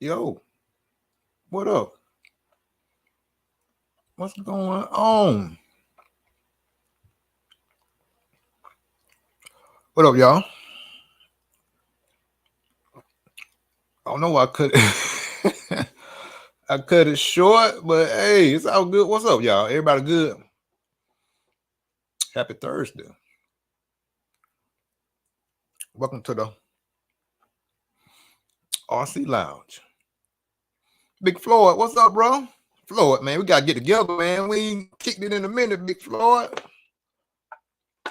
Yo, what up? What's going on? What up, y'all? I don't know why I cut it. I cut it short, but hey, it's all good. What's up, y'all? Everybody good? Happy Thursday. Welcome to the RC Lounge. Big Floyd, what's up, bro? Floyd, man, we gotta get together, man. We ain't kicked it in a minute, Big Floyd.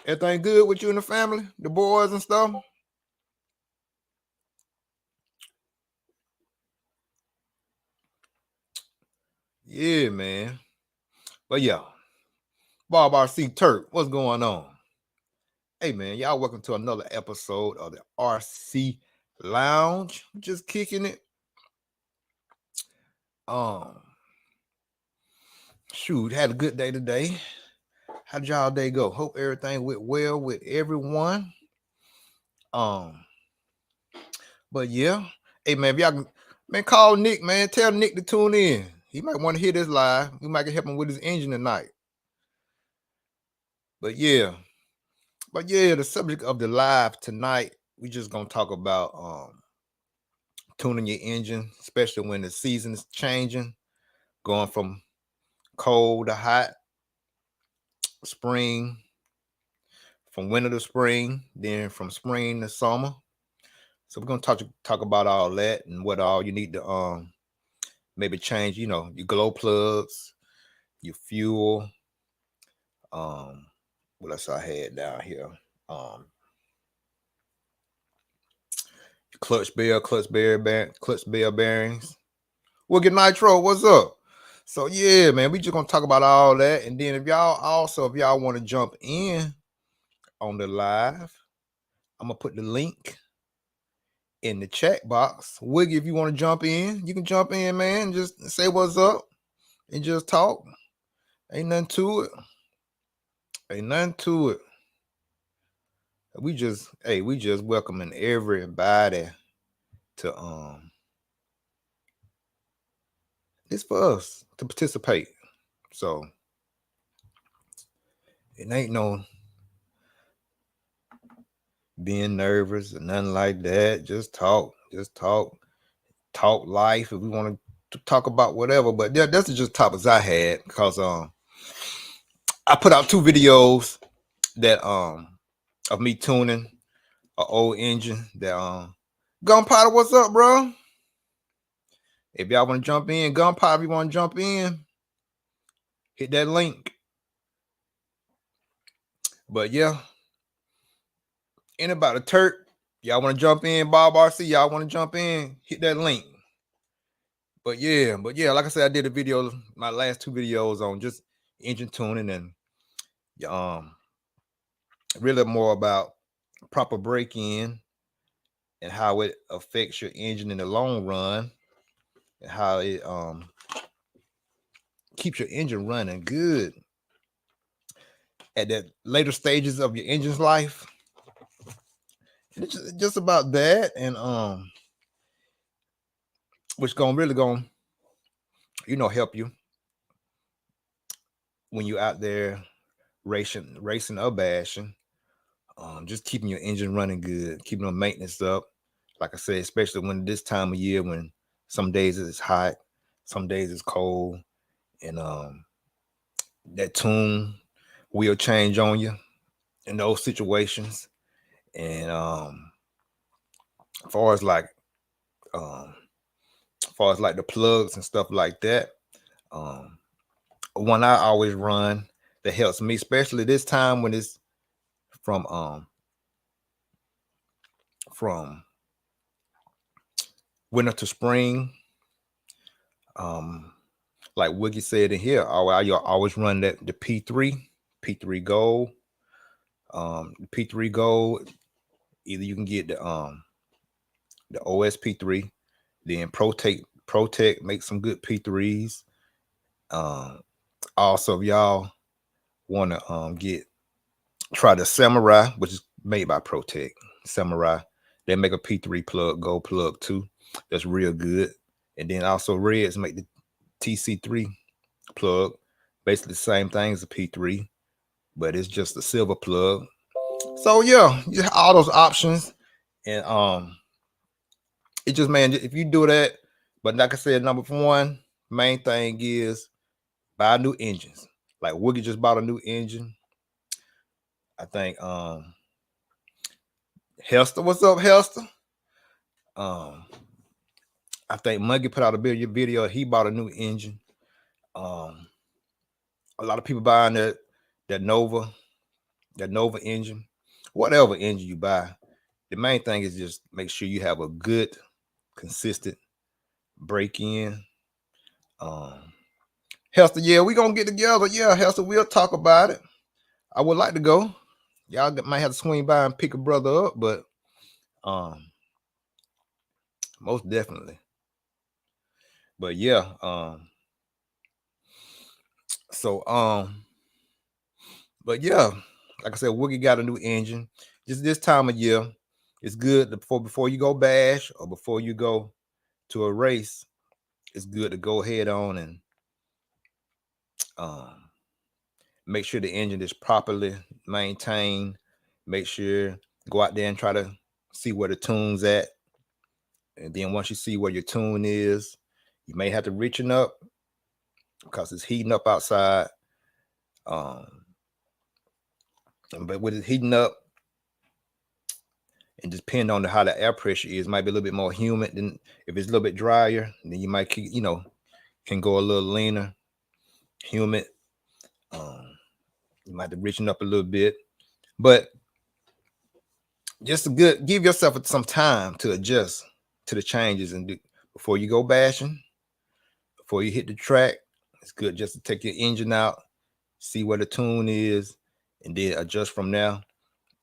Everything good with you and the family, the boys and stuff? Yeah, man. But yeah, Bob RC Turk, what's going on? Hey man, y'all welcome to another episode of the RC Lounge. Just kicking it. Um, shoot, had a good day today. How did y'all day go? Hope everything went well with everyone. Um, but yeah, hey man, if y'all man call Nick, man, tell Nick to tune in. He might want to hear this live. We might can help him with his engine tonight. But yeah, the subject of the live tonight, we just gonna talk about tuning your engine, especially when the season is changing, going from cold to hot, spring, from winter to spring, then from spring to summer. So we're gonna talk about all that and what all you need to maybe change, your glow plugs, your fuel, um, what else I had down here? Um clutch bell bearings. We'll get nitro, what's up? So yeah, man, we just gonna talk about all that. And then if y'all want to jump in on the live, I'm gonna put the link in the chat box. Wiggy, if you want to jump in, you can jump in, man. Just say what's up and just talk. Ain't nothing to it. Ain't nothing to it. We just welcoming everybody to it's for us to participate. So it ain't no being nervous or nothing like that. Just talk. Just talk. Talk life if we want to talk about whatever. But that's just topics I had because I put out 2 videos that of me tuning an old engine that Gunpowder, what's up, bro? If y'all want to jump in, Gunpowder, if you want to jump in, hit that link. But yeah, anybody Turk, y'all want to jump in, Bob RC, y'all want to jump in, hit that link. But yeah, like I said, I did a video, my last 2 videos on just engine tuning and really more about proper break-in and how it affects your engine in the long run and how it keeps your engine running good at the later stages of your engine's life. It's just about that, and which really gonna help you when you're out there racing or bashing. Just keeping your engine running good, keeping the maintenance up. Like I said, especially when this time of year when some days it's hot, some days it's cold, and that tune will change on you in those situations. And as far as like the plugs and stuff like that, um, one I always run that helps me, especially this time when it's from from winter to spring. Um, like Wiggy said in here, I always run the P3 Gold. The P3 Gold, either you can get the OSP3, then Protect make some good P3s. Also, if y'all want to try the Samurai, which is made by Protect. Samurai, they make a P3 plug, gold plug too. That's real good. And then also reds make the TC3 plug. Basically the same thing as a P3, but it's just a silver plug. So yeah, you have all those options. And it just, man, if you do that, but like I said, number one, main thing is buy new engines. Like Wookie just bought a new engine. I think Hester, what's up, Hester? I think Muggy put out a video. He bought a new engine. A lot of people buying that Nova engine. Whatever engine you buy, the main thing is just make sure you have a good, consistent break in. Hester, yeah, we gonna get together. Yeah, Hester, we'll talk about it. I would like to go. Y'all might have to swing by and pick a brother up, but most definitely. But yeah, but yeah, like I said, Wookie got a new engine. Just this time of year, it's good before you go bash or before you go to a race. It's good to go ahead on and make sure the engine is properly maintained. Make sure go out there and try to see where the tune's at. And then once you see where your tune is, you may have to reaching up because it's heating up outside. But with it heating up, and just depending on how the air pressure is, might be a little bit more humid than if it's a little bit drier. Then you might keep, can go a little leaner, humid. You might have to reaching up a little bit, but just give yourself some time to adjust to the changes and before you go bashing, before you hit the track. It's good just to take your engine out, see where the tune is, and then adjust from there.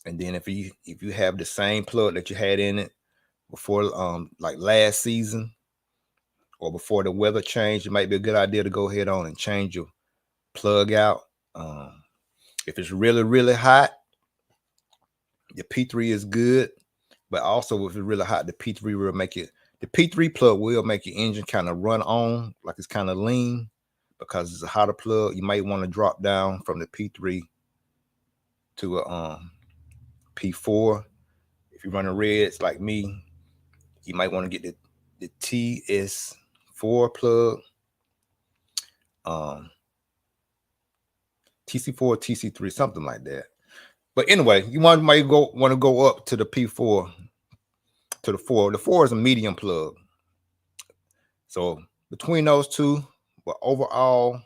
And then if you have the same plug that you had in it before, like last season or before the weather changed, it might be a good idea to go ahead on and change your plug out. If it's really, really hot, the P3 is good, but also if it's really hot, the P3 will make it. The P3 plug will make your engine kind of run on like it's kind of lean because it's a hotter plug. You might want to drop down from the P3 to a P4. If you're running reds like me, you might want to get the TS4 plug, TC4, TC3, something like that. But anyway, you want to go up to the P4 to the 4. The 4 is a medium plug. So between those two, but overall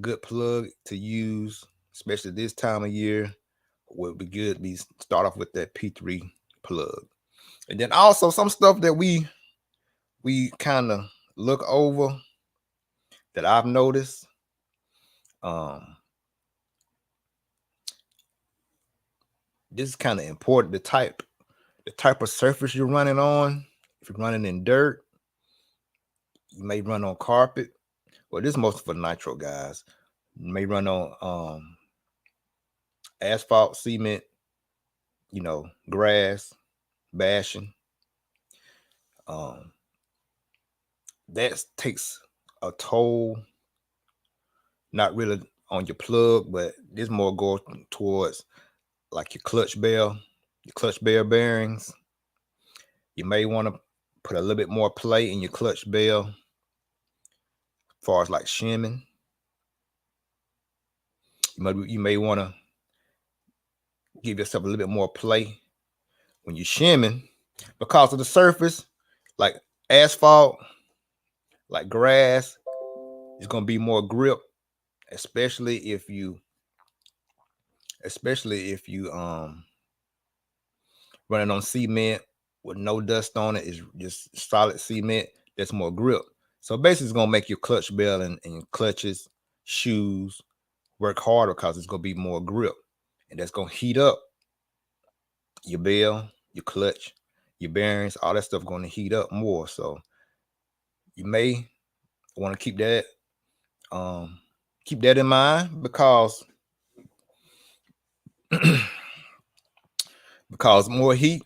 good plug to use, especially this time of year, would be good. Start off with that P3 plug. And then also some stuff that we kind of look over that I've noticed. This is kind of important. The type of surface you're running on. If you're running in dirt, you may run on carpet. Well, this is mostly for nitro guys. You may run on asphalt, cement, grass, bashing. That takes a toll, not really on your plug, but this more goes towards like your clutch bell bearings. You may want to put a little bit more play in your clutch bell as far as like shimming. You may want to give yourself a little bit more play when you're shimming because of the surface, like asphalt, like grass, it's going to be more grip, especially if you running on cement with no dust on it. Is just solid cement. That's more grip. So basically it's going to make your clutch bell and your clutches, shoes work harder because it's going to be more grip, and that's going to heat up your bell, your clutch, your bearings, all that stuff going to heat up more. So you may want to keep that in mind because more heat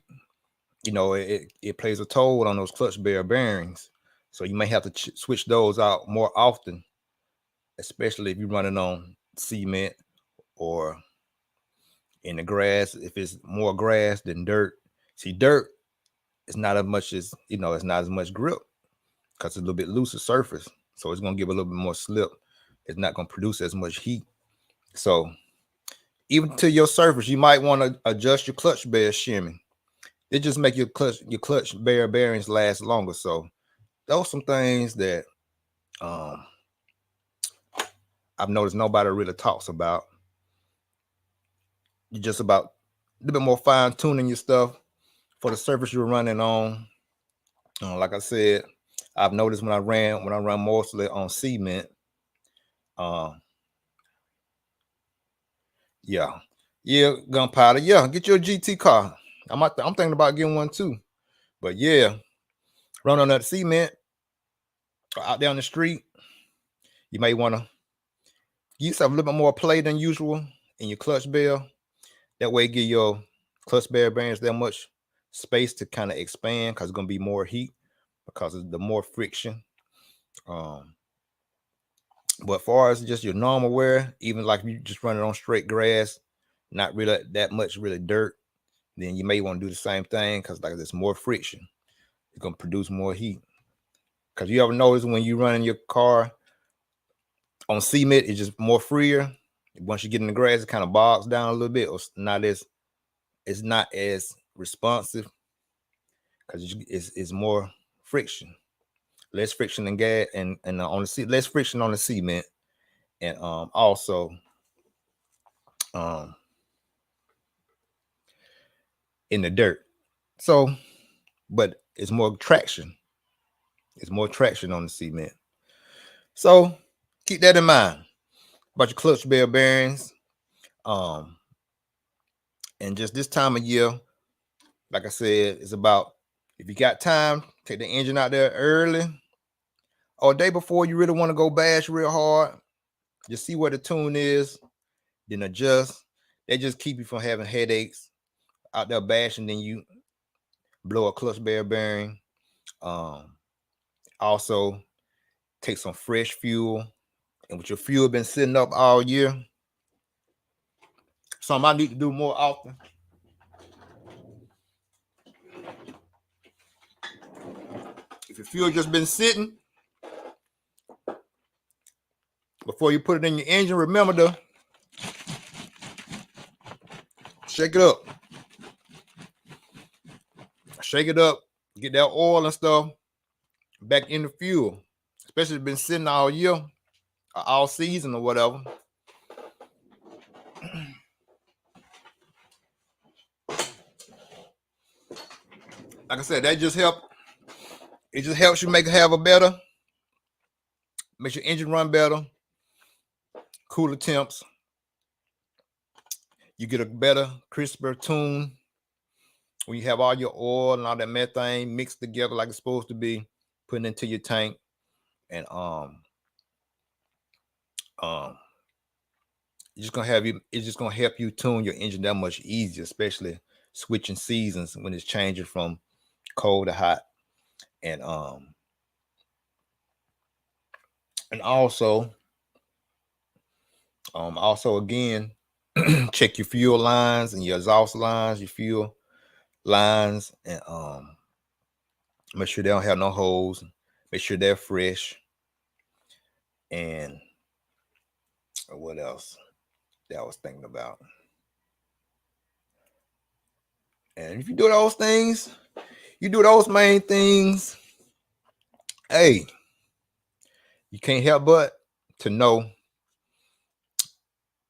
it plays a toll on those clutch ball bearings. So you may have to switch those out more often, especially if you're running on cement or in the grass. If it's more grass than dirt, see, dirt is not as much as it's not as much grip because it's a little bit looser surface, so it's gonna give a little bit more slip. It's not gonna produce as much heat. So even to your surface, you might want to adjust your clutch ball shimming. It just make your clutch ball bearings last longer. So those some things that I've noticed nobody really talks about. You just about a little bit more fine tuning your stuff for the surface you're running on. Like I said, I've noticed when I run mostly on cement. Yeah, gunpowder. Yeah, get your GT car. I'm thinking about getting one too. But yeah, run on that cement out there on the street. You may want to use a little bit more play than usual in your clutch bell. That way, give your clutch bell bearings that much space to kind of expand because it's gonna be more heat because of the more friction. But as far as just your normal wear, even like if you just running on straight grass, not really that much really dirt, then you may want to do the same thing because like there's more friction. It's gonna produce more heat. Because you ever notice when you run in your car on cement, it's just more freer. Once you get in the grass, it kind of bogs down a little bit, or it's not as responsive because it's more friction, less friction than gas, and on the less friction on the cement, and also in the dirt. So, but it's more traction. It's more traction on the cement. So keep that in mind about your clutch bell bearings. And just this time of year, like I said, it's about if you got time, take the engine out there early or a day before you really want to go bash real hard. Just see where the tune is, then adjust. They just keep you from having headaches out there bashing, then you blow a clutch bell bearing. Also, take some fresh fuel. And with your fuel been sitting up all year, something I need to do more often. If your fuel just been sitting, before you put it in your engine, remember to shake it up. Shake it up, get that oil and stuff back in the fuel, especially if it's been sitting all year, or all season, or whatever. Like I said, that just help. It just helps you makes your engine run better, cooler temps. You get a better, crisper tune when you have all your oil and all that methane mixed together like it's supposed to be, putting into your tank, and it's just gonna help you tune your engine that much easier, especially switching seasons when it's changing from cold to hot. And also again, check your fuel lines and your exhaust lines, your fuel lines, and make sure they don't have no holes. Make sure they're fresh. And what else that I was thinking about? And if you do those things, you do those main things, hey, you can't help but to know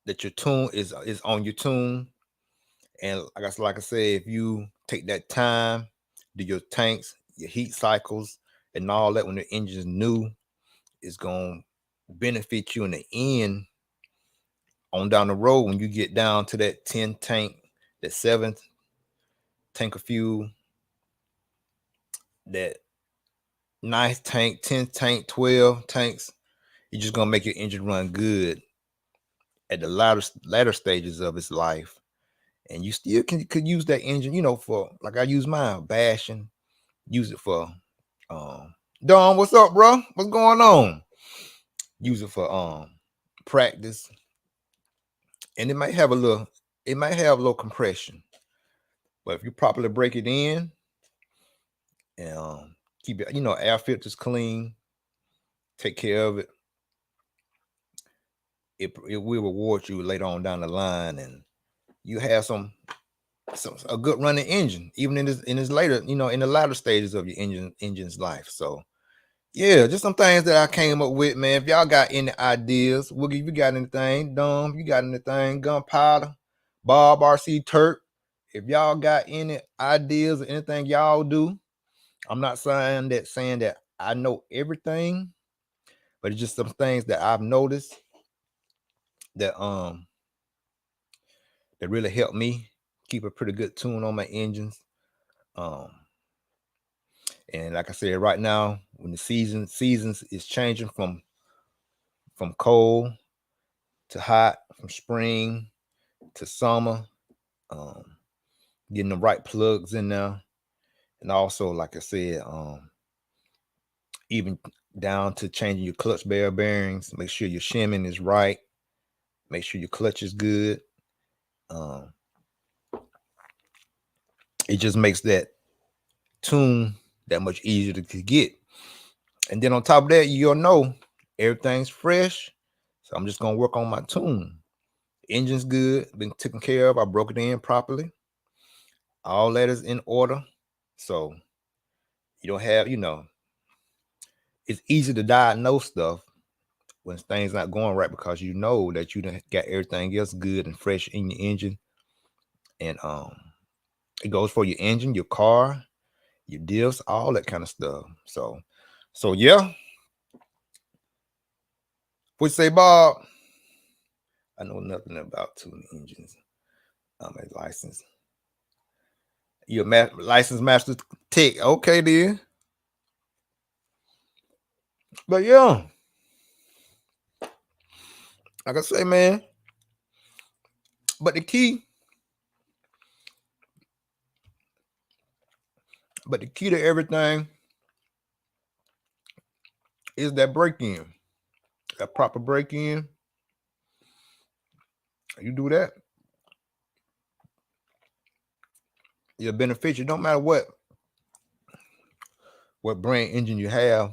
that your tune is on your tune. And like I said, if you take that time, do your tanks, your heat cycles, and all that when the engine's new, it's gonna benefit you in the end on down the road when you get down to that 10 tank, that 7th tank of fuel, that 9th tank, 10th tank, 12 tanks. You're just gonna make your engine run good at the latter stages of its life. and you still could use that engine, for like I use mine, bashing, use it for Don, what's up, bro? What's going on? Use it for practice. And it might have a little compression. But if you properly break it in and keep it, air filters clean, take care of it, it will reward you later on down the line, and you have a good running engine, even in this later, in the latter stages of your engine's life. So yeah, just some things that I came up with, man. If y'all got any ideas, Woogie, if you got anything, Dom, you got anything, Gunpowder, Bob, RC, Turk, if y'all got any ideas or anything y'all do, I'm not saying that I know everything, but it's just some things that I've noticed that that really helped me keep a pretty good tune on my engines. And like I said, right now, when the seasons is changing from cold to hot, from spring to summer, getting the right plugs in there, and also, like I said, even down to changing your clutch bell bearings. Make sure your shimming is right. Make sure your clutch is good. It just makes that tune that much easier to get. And then on top of that, you'll know everything's fresh. So I'm just gonna work on my tune. Engine's good, been taken care of. I broke it in properly. All that is in order. So you don't have, it's easy to diagnose stuff when things not going right, because you know that you done got everything else good and fresh in your engine. And it goes for your engine, your car, your diffs, all that kind of stuff. So yeah. What you say, Bob? I know nothing about tuning engines. I'm a licensed. You're a licensed master tech. Okay, then. But yeah, like I say, man. But the key to everything is that break-in. That proper break-in. You do that, you're beneficial. Don't matter what brand engine you have,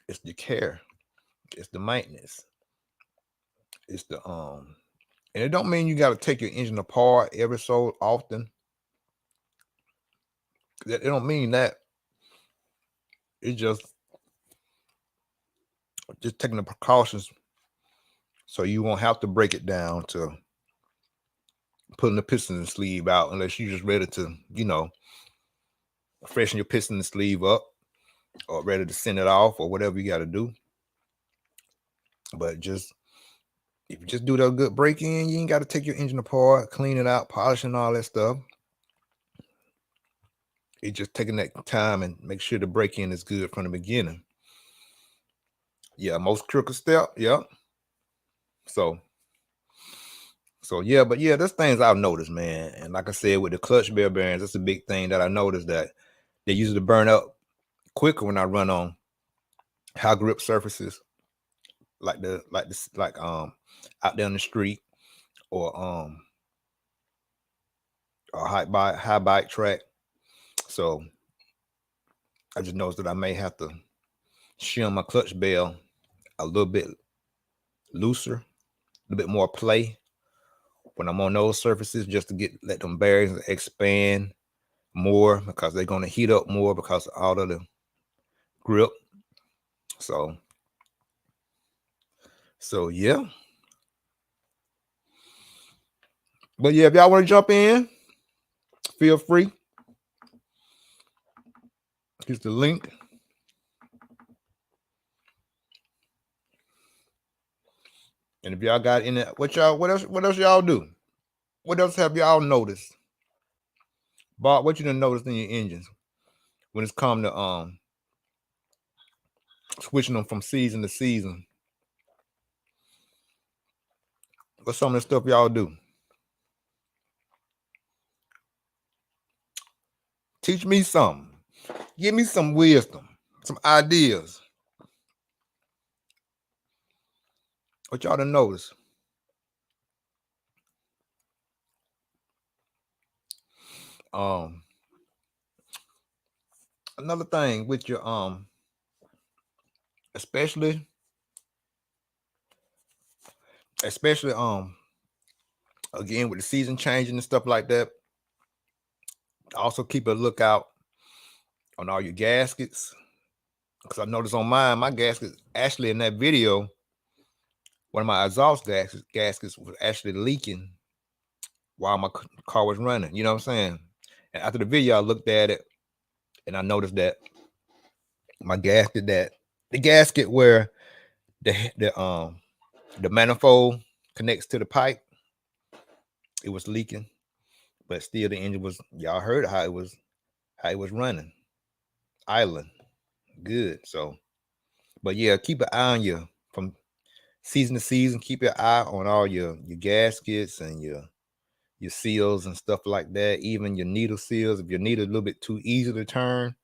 it's the care, it's the maintenance, it's the and it don't mean you got to take your engine apart every so often. It don't mean that. It's just taking the precautions so you won't have to break it down to putting the piston sleeve out, unless you're just ready to, freshen your piston sleeve up or ready to send it off or whatever you got to do. But if you just do that good break in, you ain't got to take your engine apart, clean it out, polish and all that stuff. It's just taking that time and make sure the break in is good from the beginning. Yeah, most critical step. Yeah. So yeah, but yeah, there's things I've noticed, man. And like I said, with the clutch bell bearings, that's a big thing that I noticed, that they usually burn up quicker when I run on high grip surfaces, like out there on the street, or a high bike track. So I just noticed that I may have to shim my clutch bell a little bit looser, a little bit more play when I'm on those surfaces, just to let them bearings expand more, because they're going to heat up more because of all of the grip. So yeah. But yeah, if y'all want to jump in, feel free. Here's the link. And if y'all got any, what else y'all do? What else have y'all noticed? Bob, what you done noticed in your engines when it's come to switching them from season to season? What's some of the stuff y'all do? Teach me something. Give me some wisdom, some ideas. What y'all to notice? Another thing with your especially again with the season changing and stuff like that. Also keep a lookout on all your gaskets, because I noticed on mine, my gaskets actually in that video, one of my exhaust gaskets was actually leaking while my car was running. You know what I'm saying? And after the video, I looked at it and I noticed that my gasket, that the gasket where the manifold connects to the pipe, it was leaking, but still the engine was, y'all heard how it was running, idling, good. So, but yeah, keep an eye on you from season to season. Keep your eye on all your gaskets and your seals and stuff like that. Even your needle seals. If your needle a little bit too easy to turn,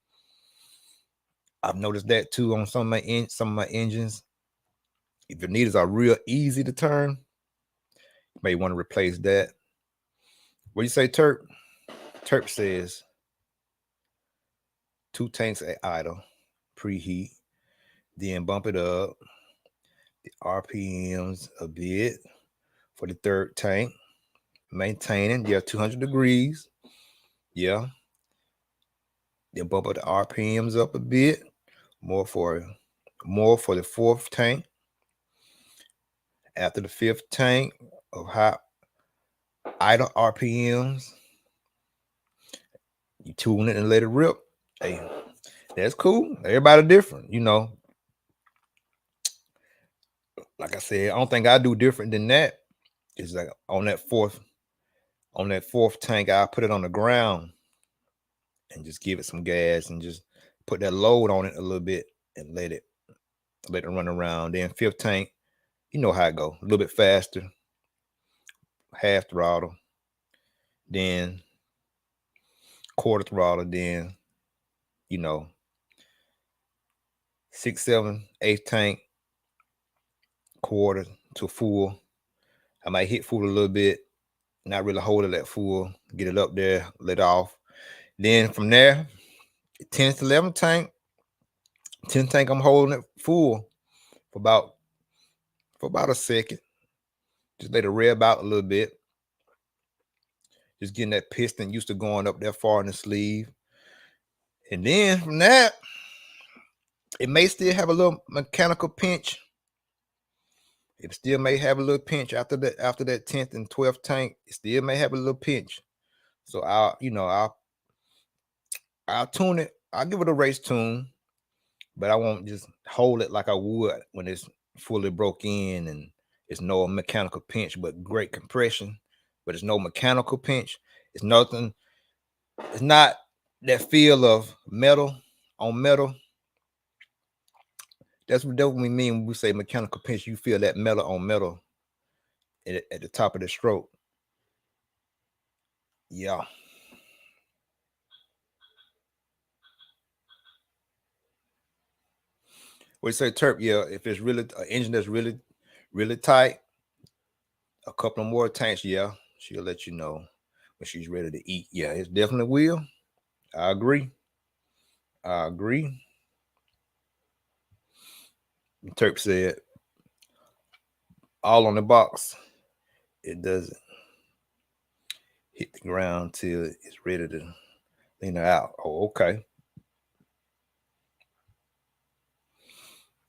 I've noticed that too on some of my engines. If your needles are real easy to turn, you may want to replace that. What do you say, Terp? Terp says 2 tanks at idle, preheat, then bump it up the RPMs a bit for the 3rd tank, maintaining 200 degrees. Yeah. Then bump the RPMs up a bit, more for the 4th tank. After the 5th tank of high idle RPMs, you tune it and let it rip. Hey, that's cool. Everybody different, you know. Like I said, I don't think I do different than that. It's like on that fourth tank, I put it on the ground and just give it some gas and just put that load on it a little bit and let it run around. Then 5th tank, you know how it go, a little bit faster, half throttle, then quarter throttle, then 6, 7, 8th tank, quarter to full. I might hit full a little bit, not really hold it at full, get it up there, let off. Then from there, 10th to 11th tank, 10th tank, I'm holding it full for about a second. Just let it rev out a little bit. Just getting that piston used to going up there far in the sleeve. And then from that, it may still have a little mechanical pinch. It still may have a little pinch after that 10th and 12th tank. It still may have a little pinch. So I'll tune it. I'll give it a race tune, but I won't just hold it like I would when it's fully broke in and it's no mechanical pinch, but great compression. But it's no mechanical pinch. It's nothing. It's not that feel of metal on metal. That's what we mean when we say mechanical pinch. You feel that metal on metal at the top of the stroke. Yeah. What you say, Terp? Yeah, if it's really an engine that's really, really tight, a couple of more tanks, yeah, she'll let you know when she's ready to eat. Yeah, it definitely will. I agree. Terp said, all on the box. It doesn't hit the ground till it's ready to lean her out. Oh, okay.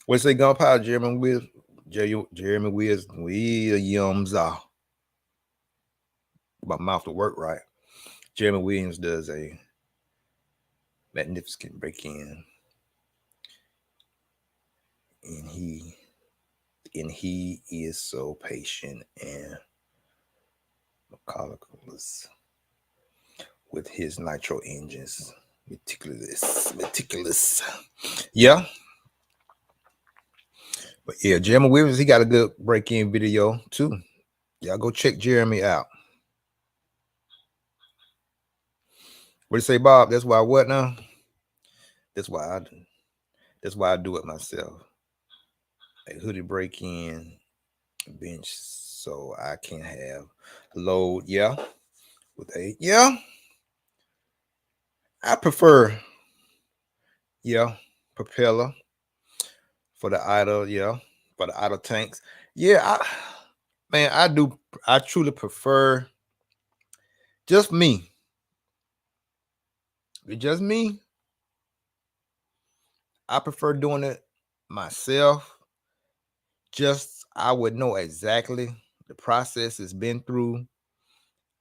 What's say, Gunpowder? Jeremy Williams. My mouth to work right. Jeremy Williams does a magnificent break in, and he is so patient and meticulous with his nitro engines. Meticulous. Yeah. But yeah, Jeremy Williams, he got a good break-in video too. Y'all go check Jeremy out. What do you say, Bob? That's why what now? That's why I that's why I do it myself. A hoodie break in bench so I can have load. Yeah. With a I prefer propeller for the idle, for the idle tanks. Yeah, man, I truly prefer just me. It's just me. I prefer doing it myself. Just I would know exactly the process it's been through,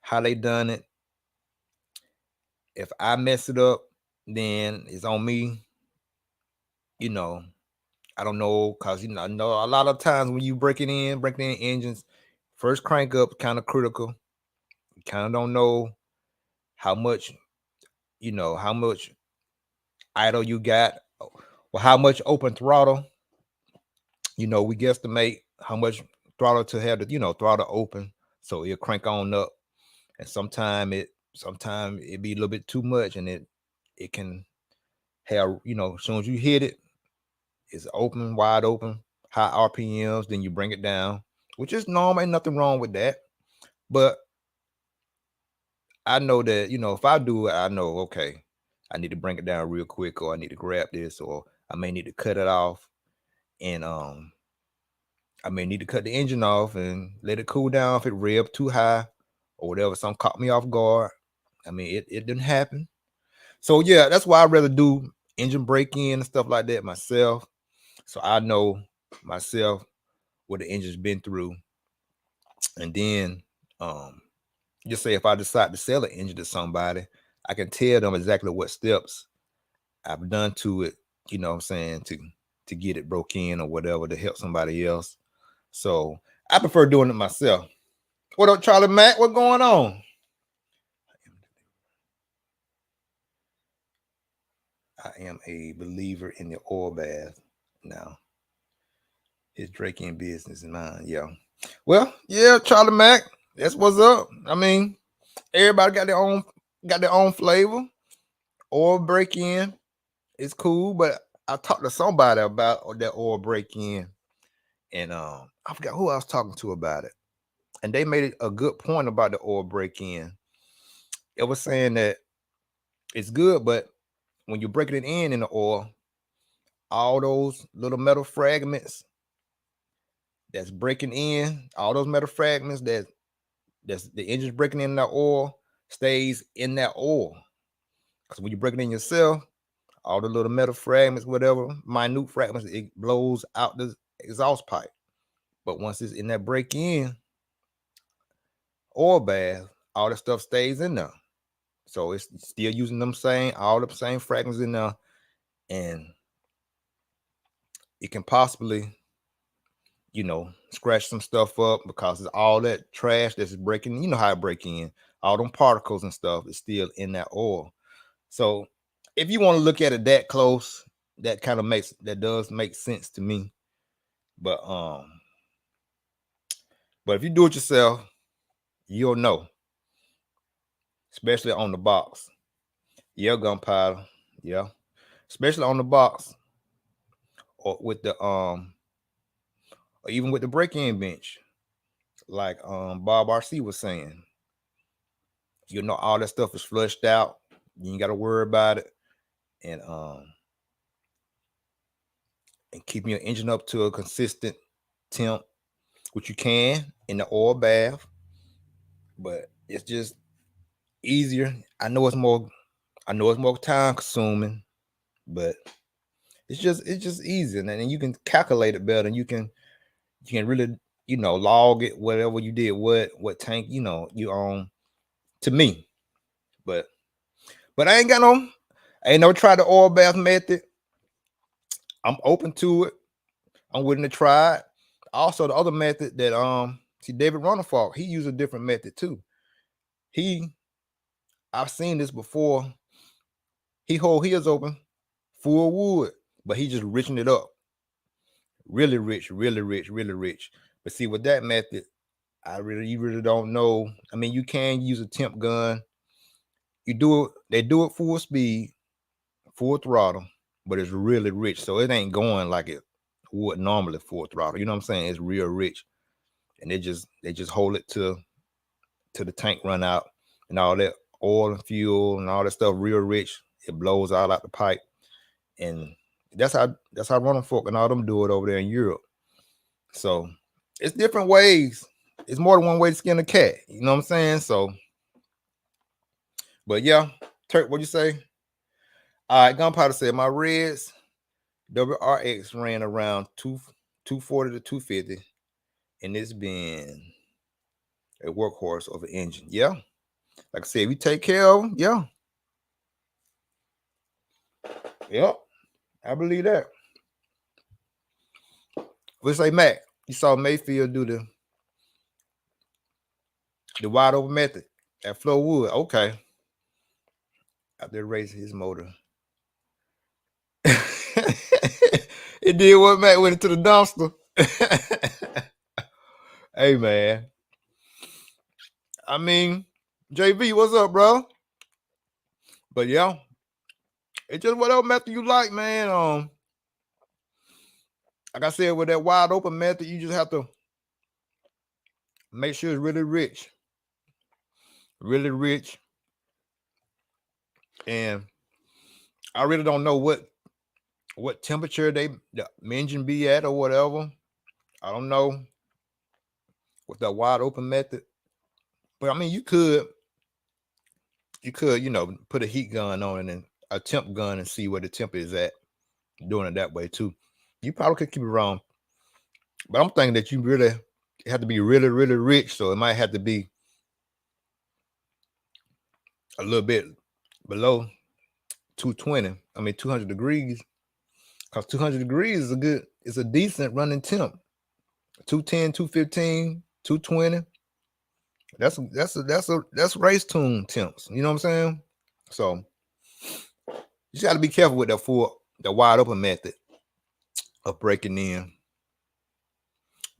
how they done it. If I mess it up, then it's on me. You know, I don't know, cause I know a lot of times when you breaking in engines, first crank up kind of critical. You kind of don't know how much, how much idle you got, or how much open throttle. We guesstimate how much throttle to have the, throttle open, so it'll crank on up. And sometimes it be a little bit too much, and it can have, as soon as you hit it, it's open, wide open, high RPMs. Then you bring it down, which is normal. Ain't nothing wrong with that. But I know that, if I do it, I know, okay, I need to bring it down real quick, or I need to grab this, or I may need to cut it off, and I may need to cut the engine off and let it cool down if it rev too high or whatever. Something caught me off guard. I mean, it didn't happen. So yeah, that's why I rather do engine break in and stuff like that myself. So I know myself what the engine's been through. And then just say if I decide to sell an engine to somebody, I can tell them exactly what steps I've done to it, you know what I'm saying, to get it broke in or whatever, to help somebody else. So I prefer doing it myself. What up, Charlie Mack? What's going on? I am a believer in the oil bath now. His Drake in business in mine. Yeah. Well, yeah, Charlie Mack. That's what's up. I mean, everybody got their own flavor. Oil break in. It's cool, but I talked to somebody about that oil break in, and I forgot who I was talking to about it. And they made a good point about the oil break in. It was saying that it's good, but when you're breaking it in the oil, all those little metal fragments that's breaking in, all those metal fragments that's the engine's breaking in that oil stays in that oil. Because when you break it in yourself, all the little metal fragments, whatever, minute fragments, it blows out the exhaust pipe. But once it's in that break in oil bath, all the stuff stays in there. So it's still using all the same fragments in there. And it can possibly, scratch some stuff up because it's all that trash that's breaking. You know how it break in. All them particles and stuff is still in that oil. So if you want to look at it that close, that does make sense to me. But if you do it yourself, you'll know. Especially on the box. Yeah, gunpowder. Yeah. Especially on the box. Or with the or even with the break-in bench. Like Bob RC was saying. All that stuff is flushed out. You ain't gotta worry about it. And keeping your engine up to a consistent temp, which you can in the oil bath, but it's just easier. I know it's more time consuming, but it's just easy, and then you can calculate it better, and you can really log it, whatever you did, what tank you own, to me. But I ain't never tried the oil bath method. I'm open to it. I'm willing to try it. Also, the other method that see, David Ronnefalk, he used a different method too. I've seen this before. He hold his open full wood, but he just riching it up. Really rich, really rich, really rich. But see, with that method, you really don't know. I mean, you can use a temp gun they do it full speed, full throttle, but it's really rich. So it ain't going like it would normally full throttle. You know what I'm saying? It's real rich. And they just hold it to the tank run out and all that oil and fuel and all that stuff real rich. It blows out the pipe. And that's how Running Fork and all them do it over there in Europe. So it's different ways. It's more than one way to skin a cat. You know what I'm saying? So, but yeah, Turk, what'd you say? All right, Gunpowder said my Reds WRX ran around 240 to 250, and it's been a workhorse of an engine. Yeah, like I said, if you take care of them, yeah. Yep, I believe that. Let's say Mac, you saw Mayfield do the wide open method at Flowood. Okay. Out there racing his motor. It did what, Mac? Went into the dumpster. Hey, man. I mean, JV, what's up, bro? But yeah, it's just whatever method you like, man. Like I said, with that wide open method, you just have to make sure it's really rich. Really rich. And I really don't know what temperature the engine be at or whatever. I don't know with that wide open method. But I mean, you could, put a heat gun on it and a temp gun and see where the temp is at. Doing it that way too. You probably could keep it wrong. But I'm thinking that you really have to be really, really rich. So it might have to be a little bit below 220. I mean 200 degrees. Because 200 degrees is a decent running temp. 210, 215, 220. That's race tune temps. You know what I'm saying? So you just got to be careful with the wide open method of breaking in.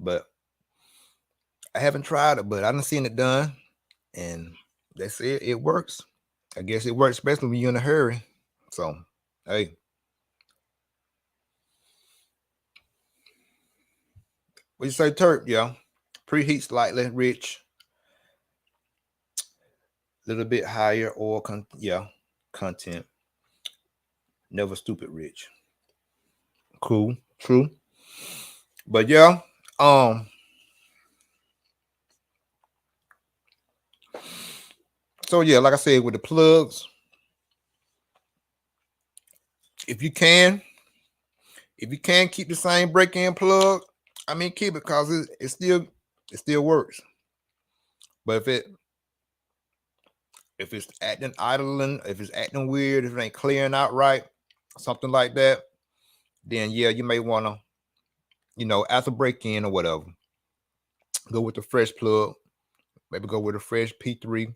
But I haven't tried it, but I done seen it done, and they say it works. I guess it works, especially when you're in a hurry. So, hey. What you say, Turk? Yeah. Preheat slightly, rich. A little bit higher oil content. Never stupid rich. Cool. True. But yeah, so yeah, like I said, with the plugs, if you can keep the same break-in plug, I mean keep it because it still works. But if it's acting idling, if it's acting weird, if it ain't clearing out right, something like that, then yeah, you may want to, after break-in or whatever, go with the fresh plug. Maybe go with a fresh P3.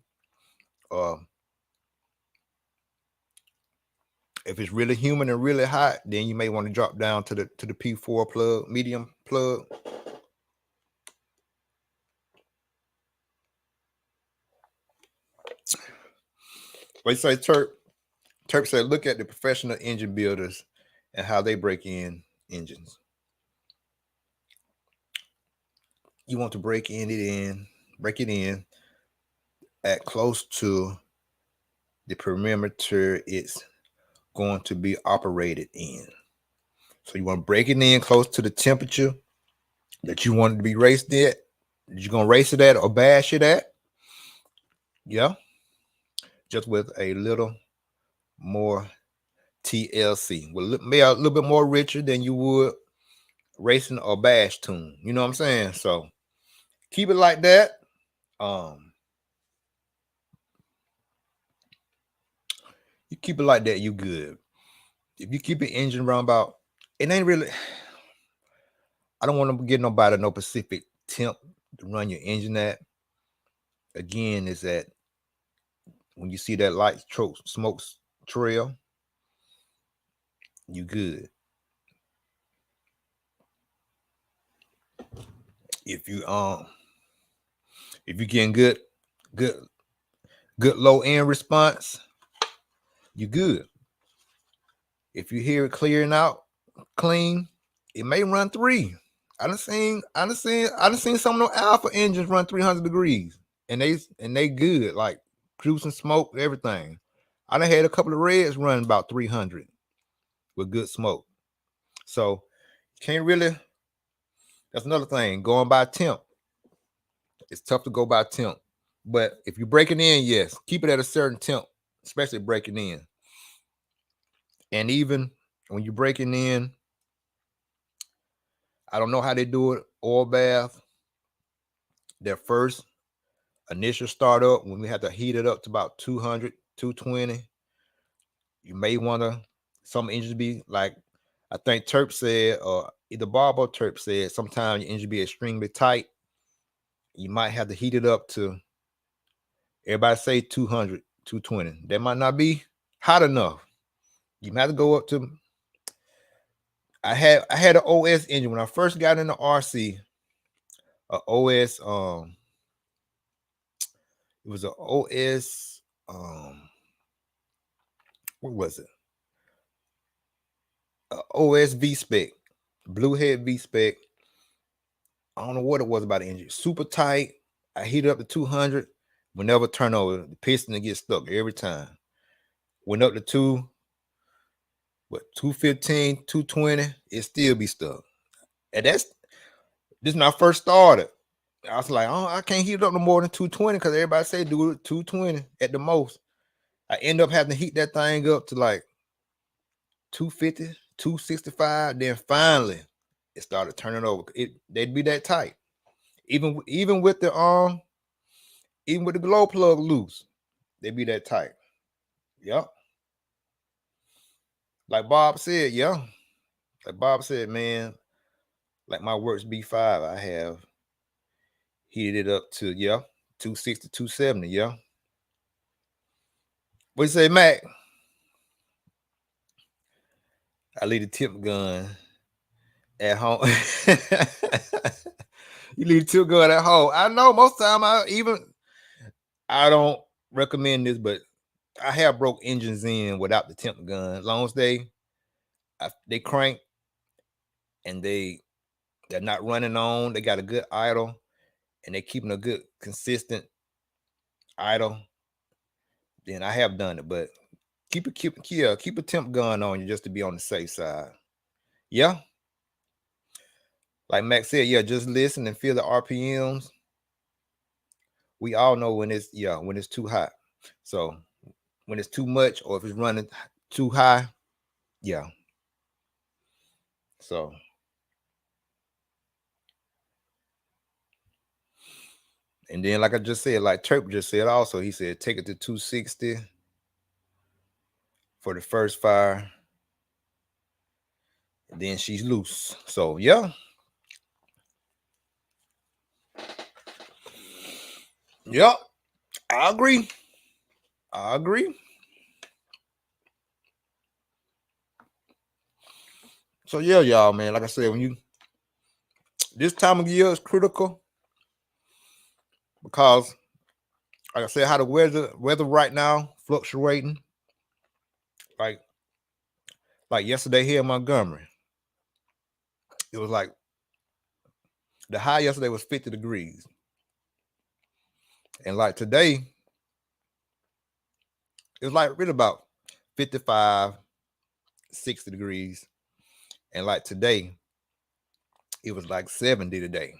If it's really humid and really hot, then you may want to drop down to the P4 plug, medium plug. What you say, Turk? Turk said, look at the professional engine builders and how they break in engines. You want to break it in at close to the perimeter it's going to be operated in. So you want to break it in close to the temperature that you want it to be raced at. You're going to race it at or bash it at. Yeah. Just with a little more TLC. Well, maybe a little bit more richer than you would racing or bash tune. You know what I'm saying? So keep it like that. You keep it like that, you good. If you keep your engine around about, it ain't really, I don't want to get nobody no specific temp to run your engine at. Again, is that when you see that light smoke trail, you good. If you getting good good low end response, you good. If you hear it clearing out clean, it may run 3. I done seen some of those alpha engines run 300 degrees, and they good, like producing smoke, everything. I done had a couple of reds running about 300 with good smoke. So can't really. That's another thing. Going by temp, it's tough to go by temp. But if you're breaking in, yes, keep it at a certain temp, especially breaking in. And even when you're breaking in, I don't know how they do it. Oil bath, their first initial startup, when we have to heat it up to about 200, 220, you may want to, some engines be like, I think Terp said, or either Bob or Terp said, sometimes your engine be extremely tight. You might have to heat it up to, everybody say 200, 220. That might not be hot enough. You might have to go up to, I had an OS engine when I first got into RC, a OS, it was an OS, what was it? OS V spec, Bluehead V spec. I don't know what it was about the engine. Super tight. I heat it up to 200. Whenever turn over, the piston to get stuck every time. Went up to 215, 220, it still be stuck. And this is when I first started. I was like, oh, I can't heat it up no more than 220 because everybody say do it 220 at the most. I end up having to heat that thing up to like 250, 265. Then finally, it started turning over. They'd be that tight. Even with the glow plug loose, they'd be that tight. Yep. Like Bob said, yeah. Like Bob said, man, like my Works B5, I have heated it up to 260, 270, yeah. What you say, Mac? I leave the tip gun at home. You leave the tip gun at home. I know most of the time I don't recommend this, but I have broke engines in without the temp gun. As long as they crank and they're not running on, they got a good idle, and they're keeping a good consistent idle, then I have done it. But keep a temp gun on you just to be on the safe side. Yeah. Like Max said, yeah, just listen and feel the RPMs. We all know when it's too hot. So when it's too much or if it's running too high, yeah. So and then like I just said, like Terp just said also, he said take it to 260 for the first fire. And then she's loose. So yeah. Yep. I agree. So yeah, y'all, man. Like I said, when this time of year is critical because, like I said, how the weather right now fluctuating. Like yesterday here in Montgomery, it was like the high yesterday was 50 degrees, and like today, it was like really about 55, 60 degrees, and like today, it was like 70 today.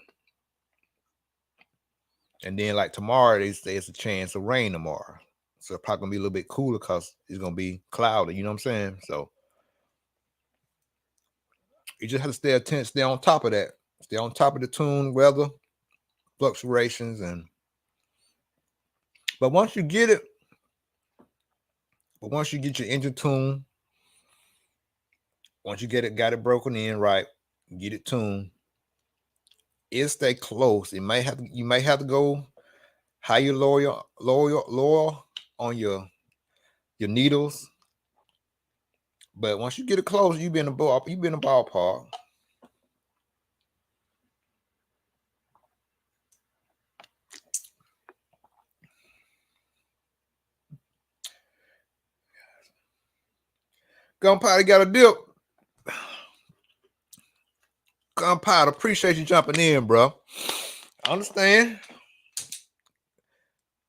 And then like tomorrow, they say it's a chance of rain tomorrow. So it's probably gonna be a little bit cooler because it's gonna be cloudy, you know what I'm saying? So you just have to stay attention, stay on top of that. Stay on top of the tune, weather, fluctuations, but once you get your engine tuned, once you got it broken in right, get it tuned, it stay close. You may have to go higher, lower on your needles. But once you get it close, you be in the ballpark. Gunpowder got a dip. Gunpowder, appreciate you jumping in, bro. I understand.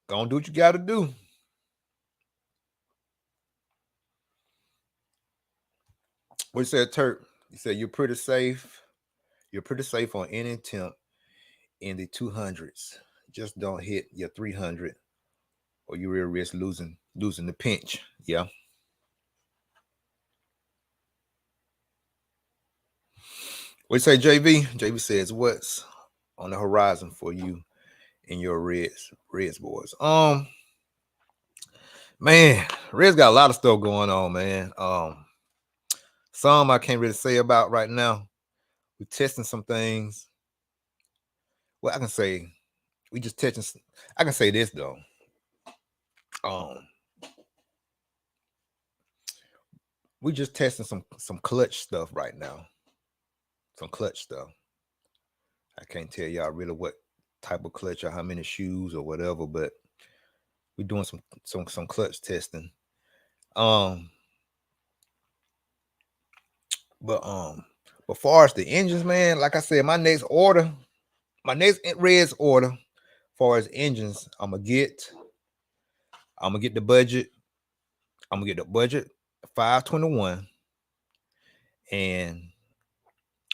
Gonna do what you gotta do. What you said, Turk? You said you're pretty safe. You're pretty safe on any attempt in the 200s. Just don't hit your 300 or you real risk losing the pinch. Yeah. What you say, JV? JV says, what's on the horizon for you in your Reds boys? Man, Reds got a lot of stuff going on, man. Some I can't really say about right now. We're testing some things. Well, I can say we just testing. I can say this though. We just testing some clutch stuff right now. Some clutch stuff. I can't tell y'all really what type of clutch or how many shoes or whatever, but we're doing some clutch testing. But far as the engines, man, like I said, my next Reds order, as far as engines, I'm gonna get the budget. I'm gonna get the budget 521. And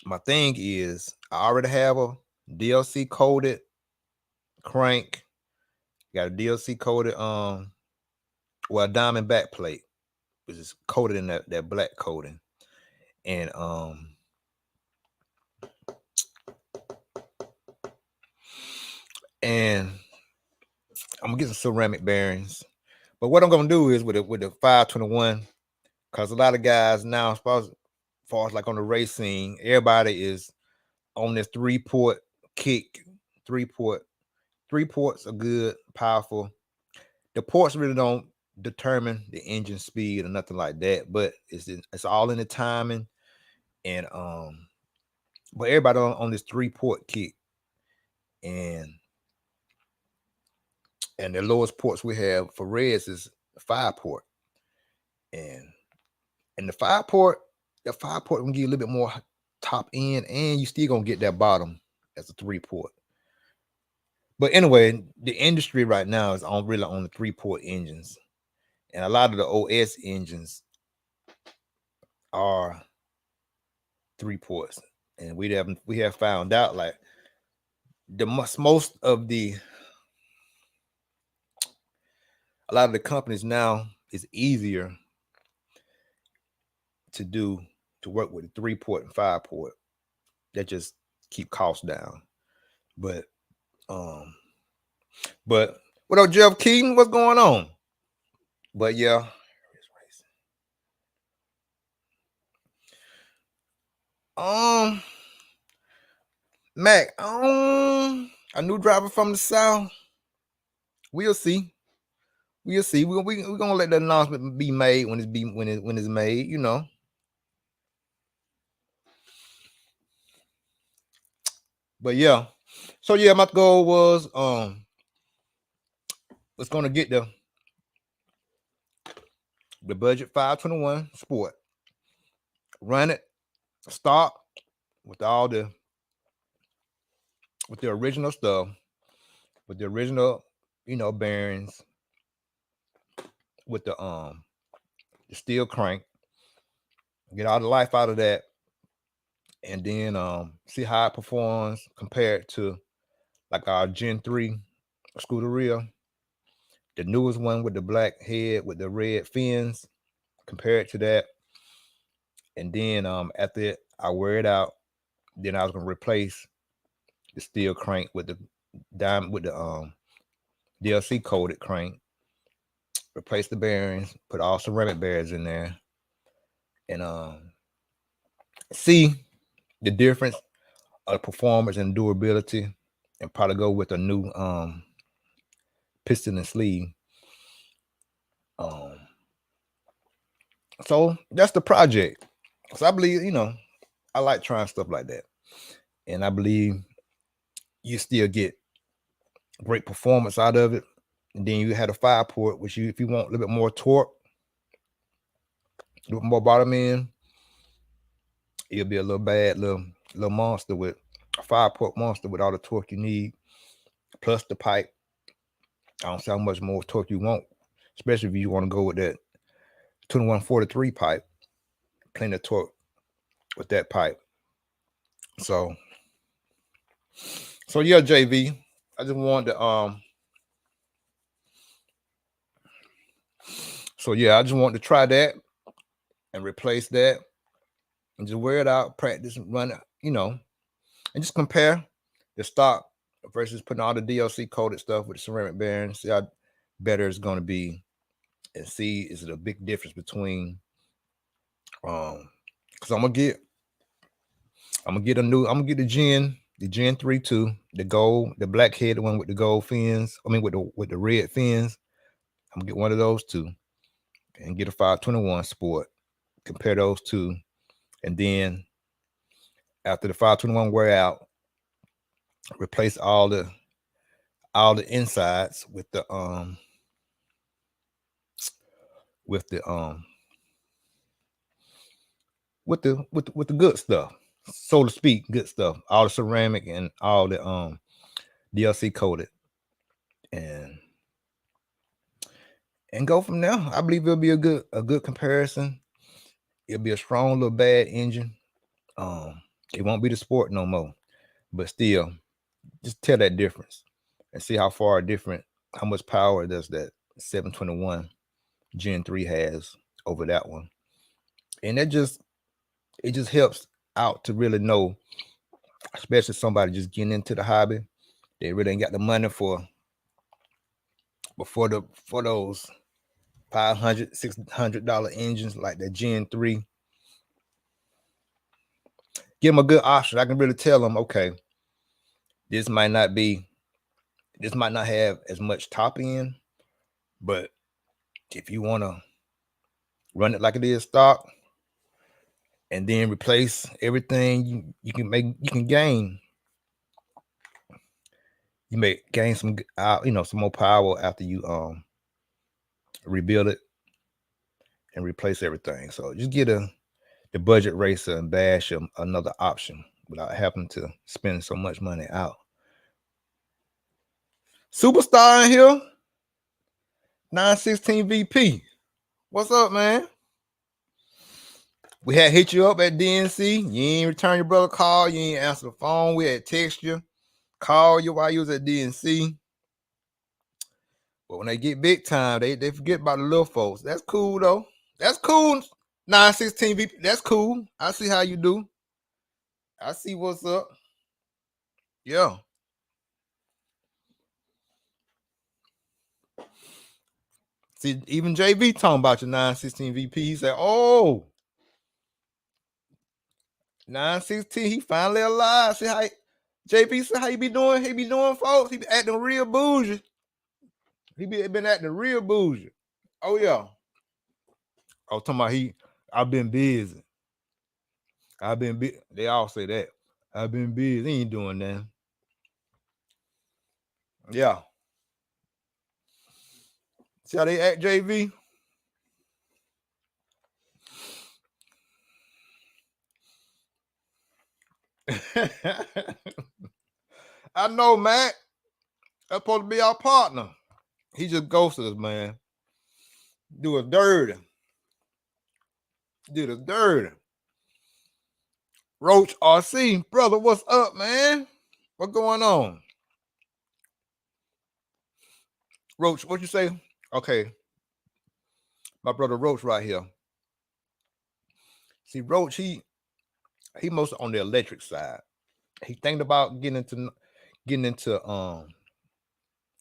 my thing is, I already have a DLC coded crank. Got a DLC coded a diamond back plate, which is coated in that black coating. And I'm gonna get some ceramic bearings. But what I'm gonna do is with the 521, because a lot of guys now, as far as like on the racing, everybody is on this 3-port kick. 3-port. 3 ports are good, powerful. The ports really don't determine the engine speed or nothing like that, but it's all in the timing. And but everybody on this 3-port kick, and the lowest ports we have for Reds is 5-port, and the 5-port will give you a little bit more top end, and you still gonna get that bottom as a 3-port. But anyway, the industry right now is really on the 3-port engines, and a lot of the OS engines are 3 ports, and we have found out like most of a lot of the companies now, it's easier to work with a 3-port and 5-port. That just keep costs down. But what up, Jeff Keaton? What's going on? But yeah. Mac, a new driver from the South. We'll see. We're gonna let the announcement be made when it's made, you know. But yeah. So yeah, my goal was was gonna get the budget 521 Sport. Run it, start with the original stuff, with the original, bearings, with the steel crank, get all the life out of that, and then see how it performs compared to like our Gen 3 Scuderia, the newest one with the black head with the red fins, compared to that. And then after I wear it out, then I was gonna replace the steel crank with the DLC coated crank, replace the bearings, put all ceramic bearings in there, and see the difference of performance and durability, and probably go with a new piston and sleeve. So that's the project. So I believe, I like trying stuff like that, and I believe you still get great performance out of it. And then you had a 5-port, which if you want a little bit more torque, with more bottom end, it'll be a little bad little monster with a 5-port monster with all the torque you need, plus the pipe. I don't see how much more torque you want, especially if you want to go with that 2143 pipe. Plenty of torque with that pipe. So yeah, JV. I just wanted to so yeah, I just wanted to try that and replace that and just wear it out, practice and run it, and just compare the stock versus putting all the DLC coated stuff with the ceramic bearings, see how better it's going to be, and see is it a big difference between because I'm gonna get the Gen 3 2, the gold, the black headed one with the gold fins. I mean with the red fins. I'm gonna get one of those two and get a 521 Sport. Compare those two, and then after the 521 wear out, replace all the insides with the with the good stuff, so to speak, good stuff, all the ceramic and all the DLC coated, and go from there. I believe it'll be a good comparison. It'll be a strong little bad engine. It won't be the Sport no more, but still, just tell that difference and see how far different, how much power does that 721 Gen 3 has over that one, and it just helps out to really know, especially somebody just getting into the hobby. They really ain't got the money for those $500, $600 engines like the Gen 3. Give them a good option. I can really tell them, okay, this might not have as much top end, but if you want to run it like it is stock and then replace everything, you can gain. You may gain some some more power after you rebuild it and replace everything. So just get the budget racer and bash another option without having to spend so much money out. Superstar in here, 916 VP. What's up, man? We had hit you up at DNC. You ain't return your brother call. You ain't answer the phone. We had text you, call you while you was at DNC. But when they get big time, they forget about the little folks. That's cool though. That's cool. 916 VP. That's cool. I see how you do. I see what's up. Yeah. See, even JV talking about your 916 VP. He said, "Oh, 916, he finally alive." See how JV said how he be doing? He be doing, folks. He be acting real bougie. He been acting real bougie. Oh yeah. I was talking about I've been busy. They all say that. I've been busy. He ain't doing that. Yeah. See how they act, JV? I know, Matt. That's supposed to be our partner. He just ghosted us, man. Do us dirty. Did us dirty. Roach RC, brother, what's up, man? What's going on? Roach, what you say? Okay. My brother Roach right here. See, Roach, he mostly on the electric side. He thinking about getting into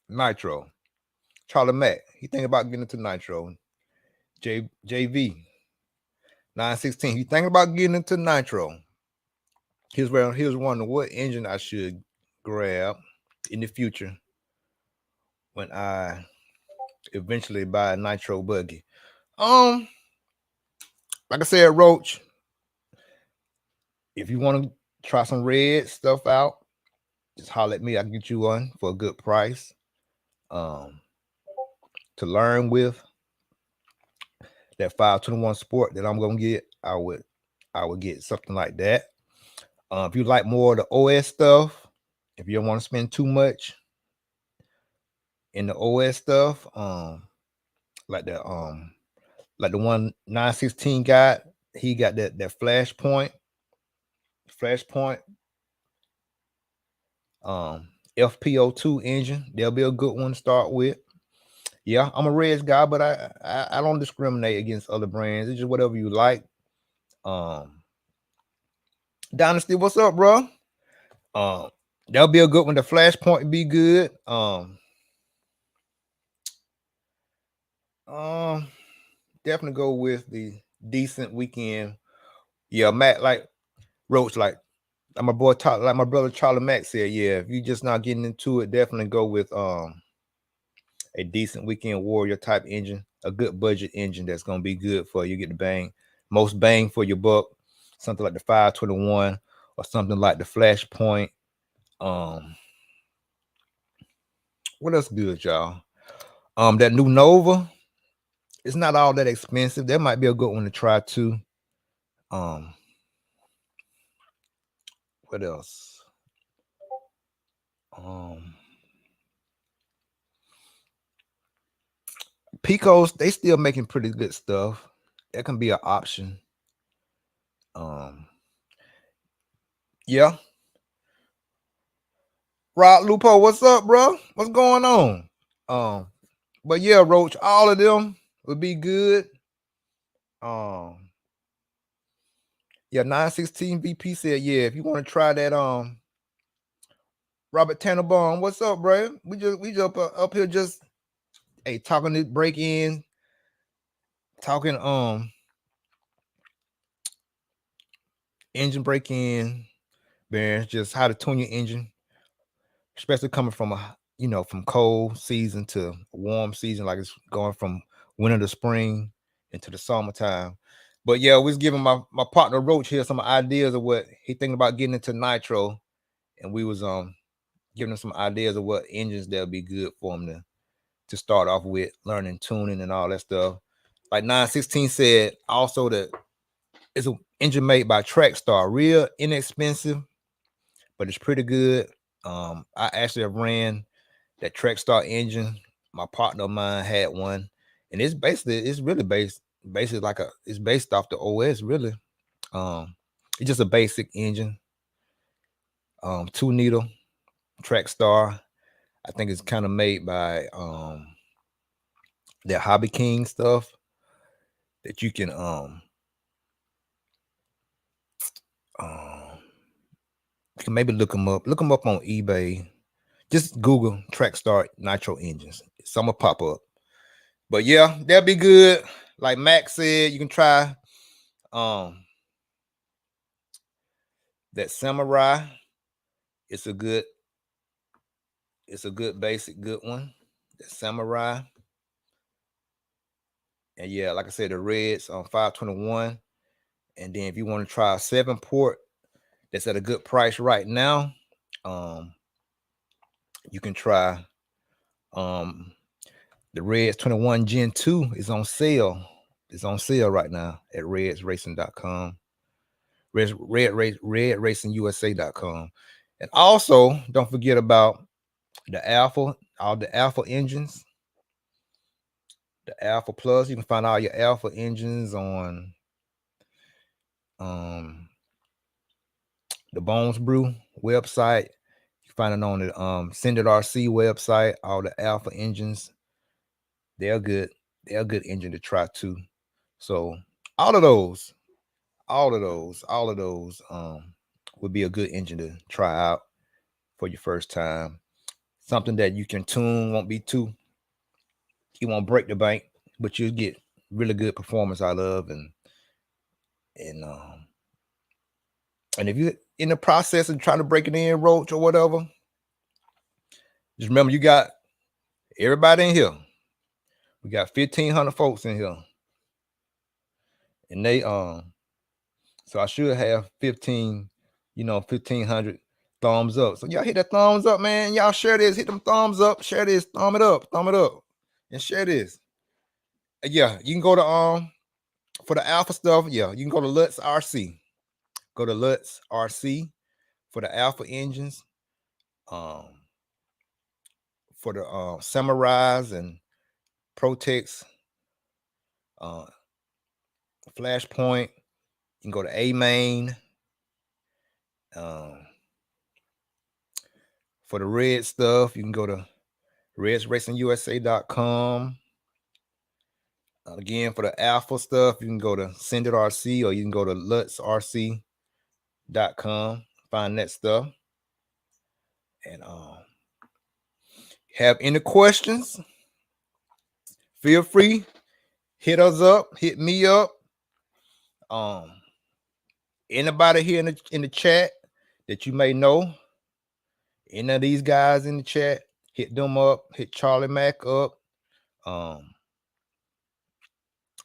nitro. Charlie Mack, he thinking about getting into nitro. JV 916, he thinking about getting into nitro. He was wondering what engine I should grab in the future when I eventually buy a nitro buggy. Like I said, Roach, if you want to try some red stuff out, just holler at me. I can get you one for a good price. To learn with. that 521 Sport that I'm gonna get, I would get something like that. If you like more of the OS stuff, if you don't want to spend too much in the OS stuff, like the one 916 got, he got that Flashpoint FP02 engine. There'll be a good one to start with. Yeah, I'm a Reds guy, but I don't discriminate against other brands. It's just whatever you like. Dynasty, what's up, bro? That'll be a good one. The Flashpoint be good. Definitely go with the decent weekend. Yeah, Matt, like Roach, like my boy, like my brother Charlie Mack said, yeah, if you just not getting into it, definitely go with a decent weekend warrior type engine, a good budget engine that's gonna be good for you. Get the most bang for your buck. Something like the 521 or something like the Flashpoint. What else good, y'all? That new Nova. It's not all that expensive. That might be a good one to try too. What else? Picos, they still making pretty good stuff. That can be an option. Yeah. Rob Lupo, what's up, bro? What's going on? But yeah, Roach, all of them would be good. Yeah, 916 VP said, yeah, if you want to try that, Robert Tannenbaum, what's up, bro? We just up here just talking this break in, talking engine break in, man, just how to tune your engine, especially coming from from cold season to warm season, like it's going from winter to spring into the summertime. But yeah, we was giving my partner Roach here some ideas of what he thinking about getting into nitro, and we was giving him some ideas of what engines that'll be good for him to start off with, learning tuning and all that stuff. Like 916 said also that it's an engine made by Trackstar, real inexpensive, but it's pretty good. I actually have ran that Trackstar engine. My partner of mine had one, and it's really based off the OS, really. It's just a basic engine. 2-needle Trackstar. I think it's kind of made by their Hobby King stuff that you can maybe look them up on eBay. Just Google Trackstar nitro engines. Some will pop up. But yeah, that'll be good. Like Max said, you can try that Samurai. It's a good basic good one. That Samurai. And yeah, like I said, the Reds on 521. And then if you want to try a 7-port that's at a good price right now, you can try the Reds 21 Gen 2 is on sale. It's on sale right now at redsracing.com. redracingusa.com. And also, don't forget about the Alpha, all the Alpha engines. The Alpha Plus, you can find all your Alpha engines on the Bones Brew website. You find it on the Send It RC website. All the Alpha engines, they're good. They're a good engine to try too. So all of those would be a good engine to try out for your first time. Something that you can tune, you won't break the bank, but you'll get really good performance out of. And if you're in the process of trying to break it in, Roach or whatever, just remember you got everybody in here. We got 1,500 folks in here. And they so I should have 1,500 thumbs up. So y'all hit that thumbs up, man. Y'all share this, hit them thumbs up, share this, thumb it up, and share this. Yeah, you can go to for the alpha stuff, yeah, you can go to Lutz RC. Go to Lutz RC for the alpha engines. For the Samurais and Protex, Flashpoint, you can go to A Main. For the red stuff, you can go to redsracingusa.com. Again, for the alpha stuff, you can go to Send It RC, or you can go to lutzrc.com, find that stuff. And have any questions, feel free, hit us up, hit me up. Anybody here in the chat that you may know, any of these guys in the chat, hit them up, hit Charlie Mack up.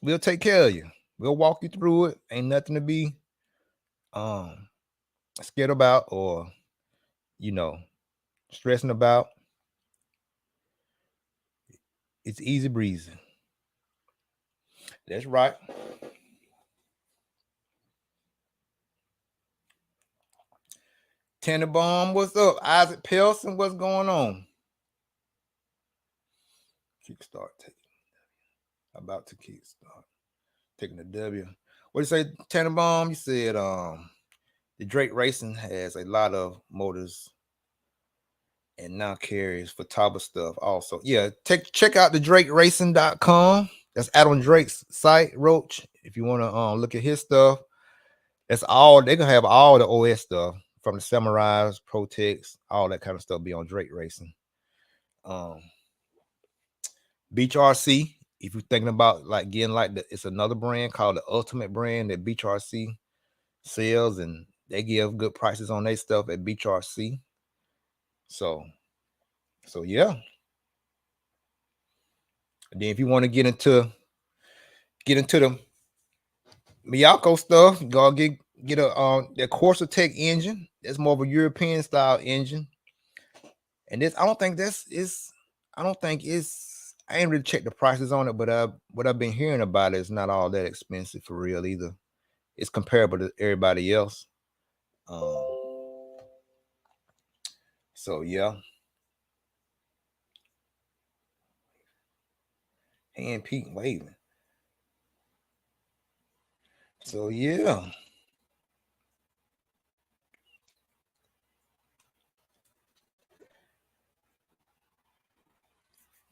We'll take care of you. We'll walk you through it. Ain't nothing to be scared about or, stressing about. It's easy breezy. That's right. Tannenbaum, what's up? Isaac Pelson, what's going on? Kickstart about to kickstart. Taking the W. What do you say, Tannenbaum? You said the Drake Racing has a lot of motors and now carries for Taba stuff also. Yeah, check out the DrakeRacing.com. That's Adam Drake's site, Roach. If you want to look at his stuff, that's all. They're gonna have all the OS stuff from the Samurais, Protex, all that kind of stuff be on Drake Racing. Beach RC, if you're thinking about like getting it's another brand called the Ultimate brand that Beach RC sells, and they give good prices on their stuff at Beach RC. So yeah. And then if you want to get into the Miyako stuff, go get a the Corsa Tech engine. That's more of a European style engine. And this, I ain't really checked the prices on it, but what I've been hearing about it is not all that expensive for real either. It's comparable to everybody else. So yeah. Hand Pete waving. So yeah.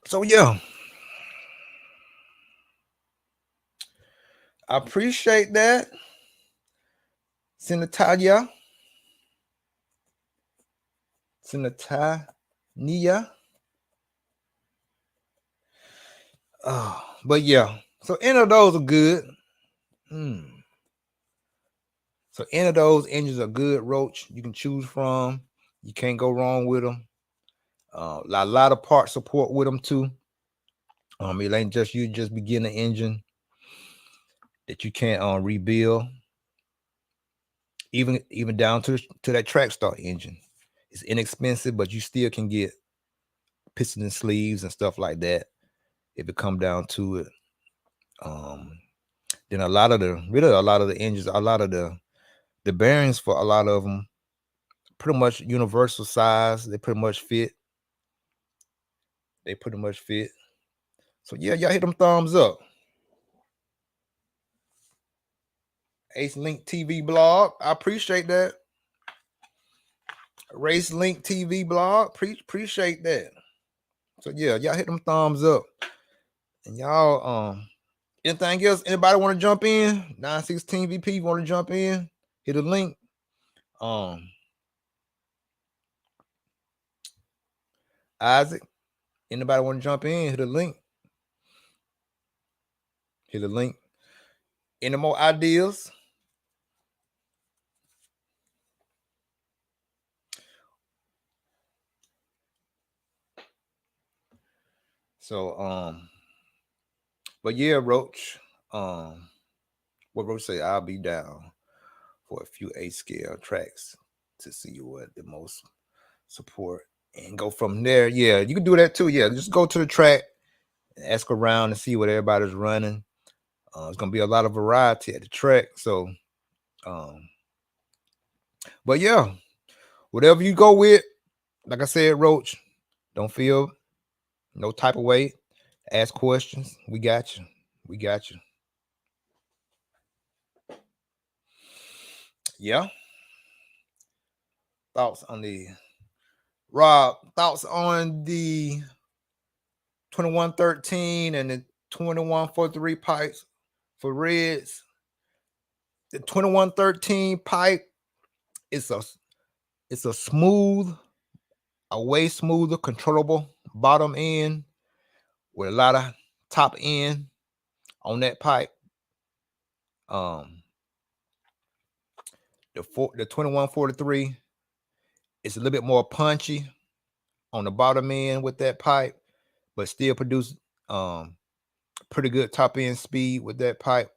So yeah. I appreciate that. Sinatanya. But yeah. So any of those are good. So any of those engines are good, Roach. You can choose from. You can't go wrong with them. A lot of part support with them too. It ain't just you just begin the engine that you can't rebuild. Even down to that track star engine. It's inexpensive, but you still can get piston and sleeves and stuff like that if it come down to it. Then a lot of the engines, a lot of the bearings for a lot of them pretty much universal size. They pretty much fit. So yeah, y'all hit them thumbs up. Ace Link TV blog. I appreciate that. Race Link TV blog. Appreciate that. So yeah, y'all hit them thumbs up. And y'all, anything else? Anybody want to jump in? 916 VP want to jump in? Hit a link. Isaac, anybody want to jump in? Hit a link. Any more ideas? So, but yeah, Roach, what Roach say, I'll be down for a few A scale tracks to see what the most support and go from there. Yeah, you can do that too. Yeah, just go to the track, ask around and see what everybody's running. It's gonna be a lot of variety at the track. So, but yeah, whatever you go with, like I said, Roach, don't feel no type of way. Ask questions. We got you. We got you. Yeah. Thoughts on the Rob? Thoughts on the 2113 and the 2143 pipes for Reds? The 2113 pipe is a smooth, a way smoother, controllable bottom end with a lot of top end on that pipe. The 2143 is a little bit more punchy on the bottom end with that pipe, but still produce pretty good top end speed with that pipe.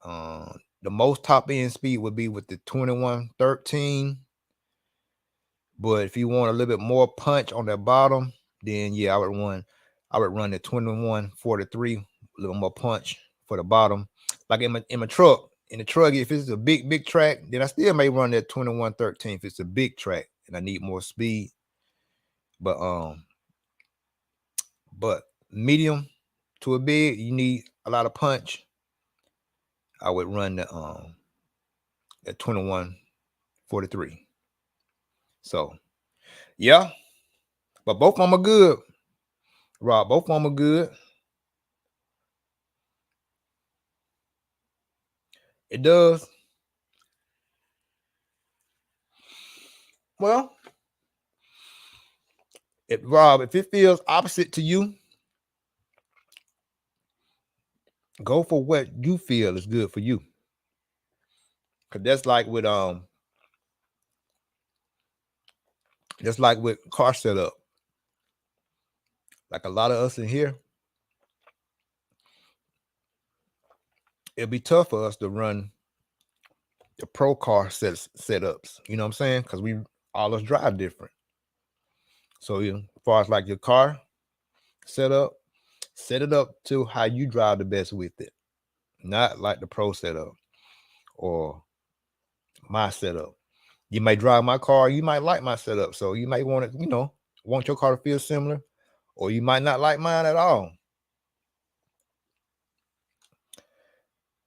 The most top end speed would be with the 2113. But if you want a little bit more punch on that bottom, then yeah, I would run the 2143, a little more punch for the bottom. Like in my truck. In the truck, if it's a big track, then I still may run that 2113 if it's a big track and I need more speed. But medium to a big, you need a lot of punch. I would run the 2143. So yeah, but both of them are good. Rob, both of them are good. It does. Well, Rob, if it feels opposite to you, go for what you feel is good for you. Cause that's like with car setup. Like a lot of us in here, it'll be tough for us to run the pro car setups. You know what I'm saying? Because we all us drive different. So as far as like your car setup, set it up to how you drive the best with it. Not like the pro setup or my setup. You might drive my car, you might like my setup. So you might want to, want your car to feel similar, or you might not like mine at all.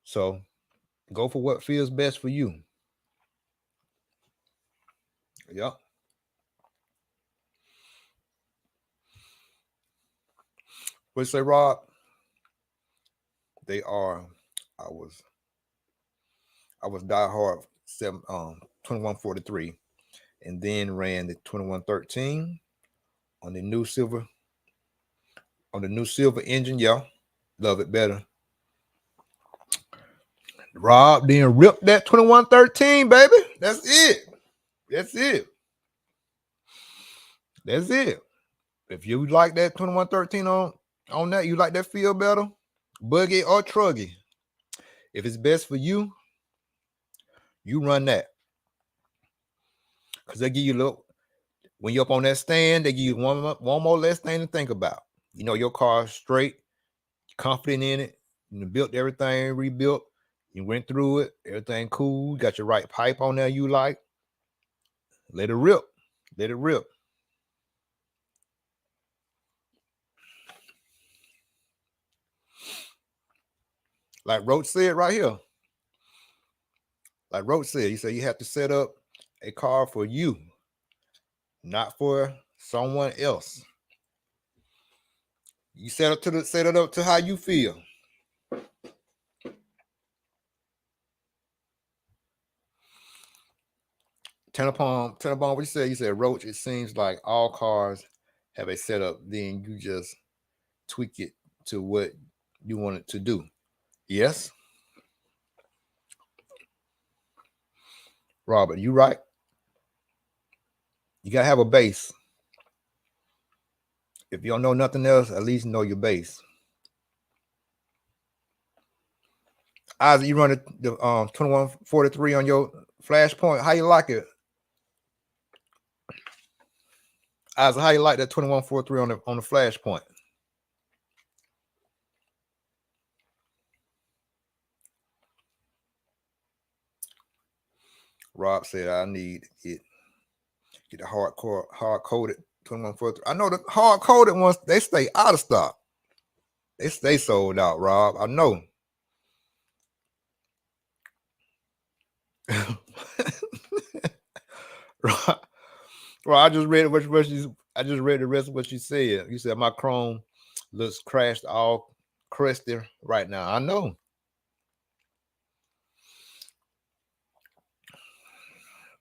So go for what feels best for you. Yep. What you say, Rob? They are. I was diehard 2143, and then ran the 2113 on the new silver engine. Yeah, love it better. Rob then ripped that 2113, baby. That's it. That's it. That's it. If you like that 2113 on that, you like that feel better, buggy or truggy. If it's best for you, you run that. Because they give you a little, when you're up on that stand, they give you one more less thing to think about. Your car's straight, confident in it. You built everything, rebuilt. You went through it, everything cool. Got your right pipe on there you like. Let it rip. Let it rip. Like Roach said right here. Like Roach said, he said you have to set up a car for you, not for someone else. You set it up to how you feel. Tenenbaum, what you said? You said, Roach, it seems like all cars have a setup, then you just tweak it to what you want it to do. Yes. Robert, you right. You gotta have a base. If you don't know nothing else, at least know your base. Isaac, you run the 2143 on your Flashpoint. How you like it? Isaac, how you like that 2143 on the Flashpoint? Rob said I need to get the hard coded 2143. I know the hard coded ones, they stay out of stock. They stay sold out, Rob. I know. Rob, I just read I just read the rest of what she said. You said my Chrome looks crashed, all crusty right now. I know.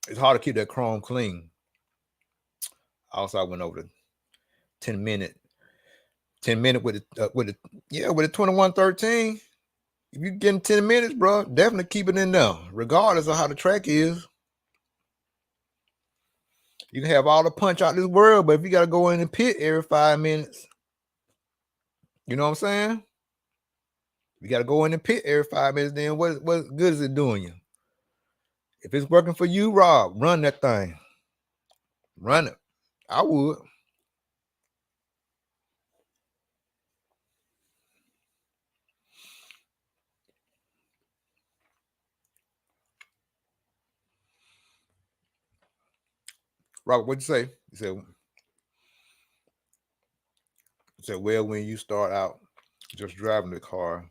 It's hard to keep that Chrome clean. Also, I went over the 10 minute with the 2113. If you get in 10 minutes, bro, definitely keep it in there, regardless of how the track is. You can have all the punch out this world, but if you got to go in the pit every 5 minutes, you know what I'm saying? You got to go in the pit every 5 minutes, then what good is it doing you? If it's working for you, Rob, run that thing. Run it. I would. Robert, what'd you say? You said, well, when you start out just driving the car,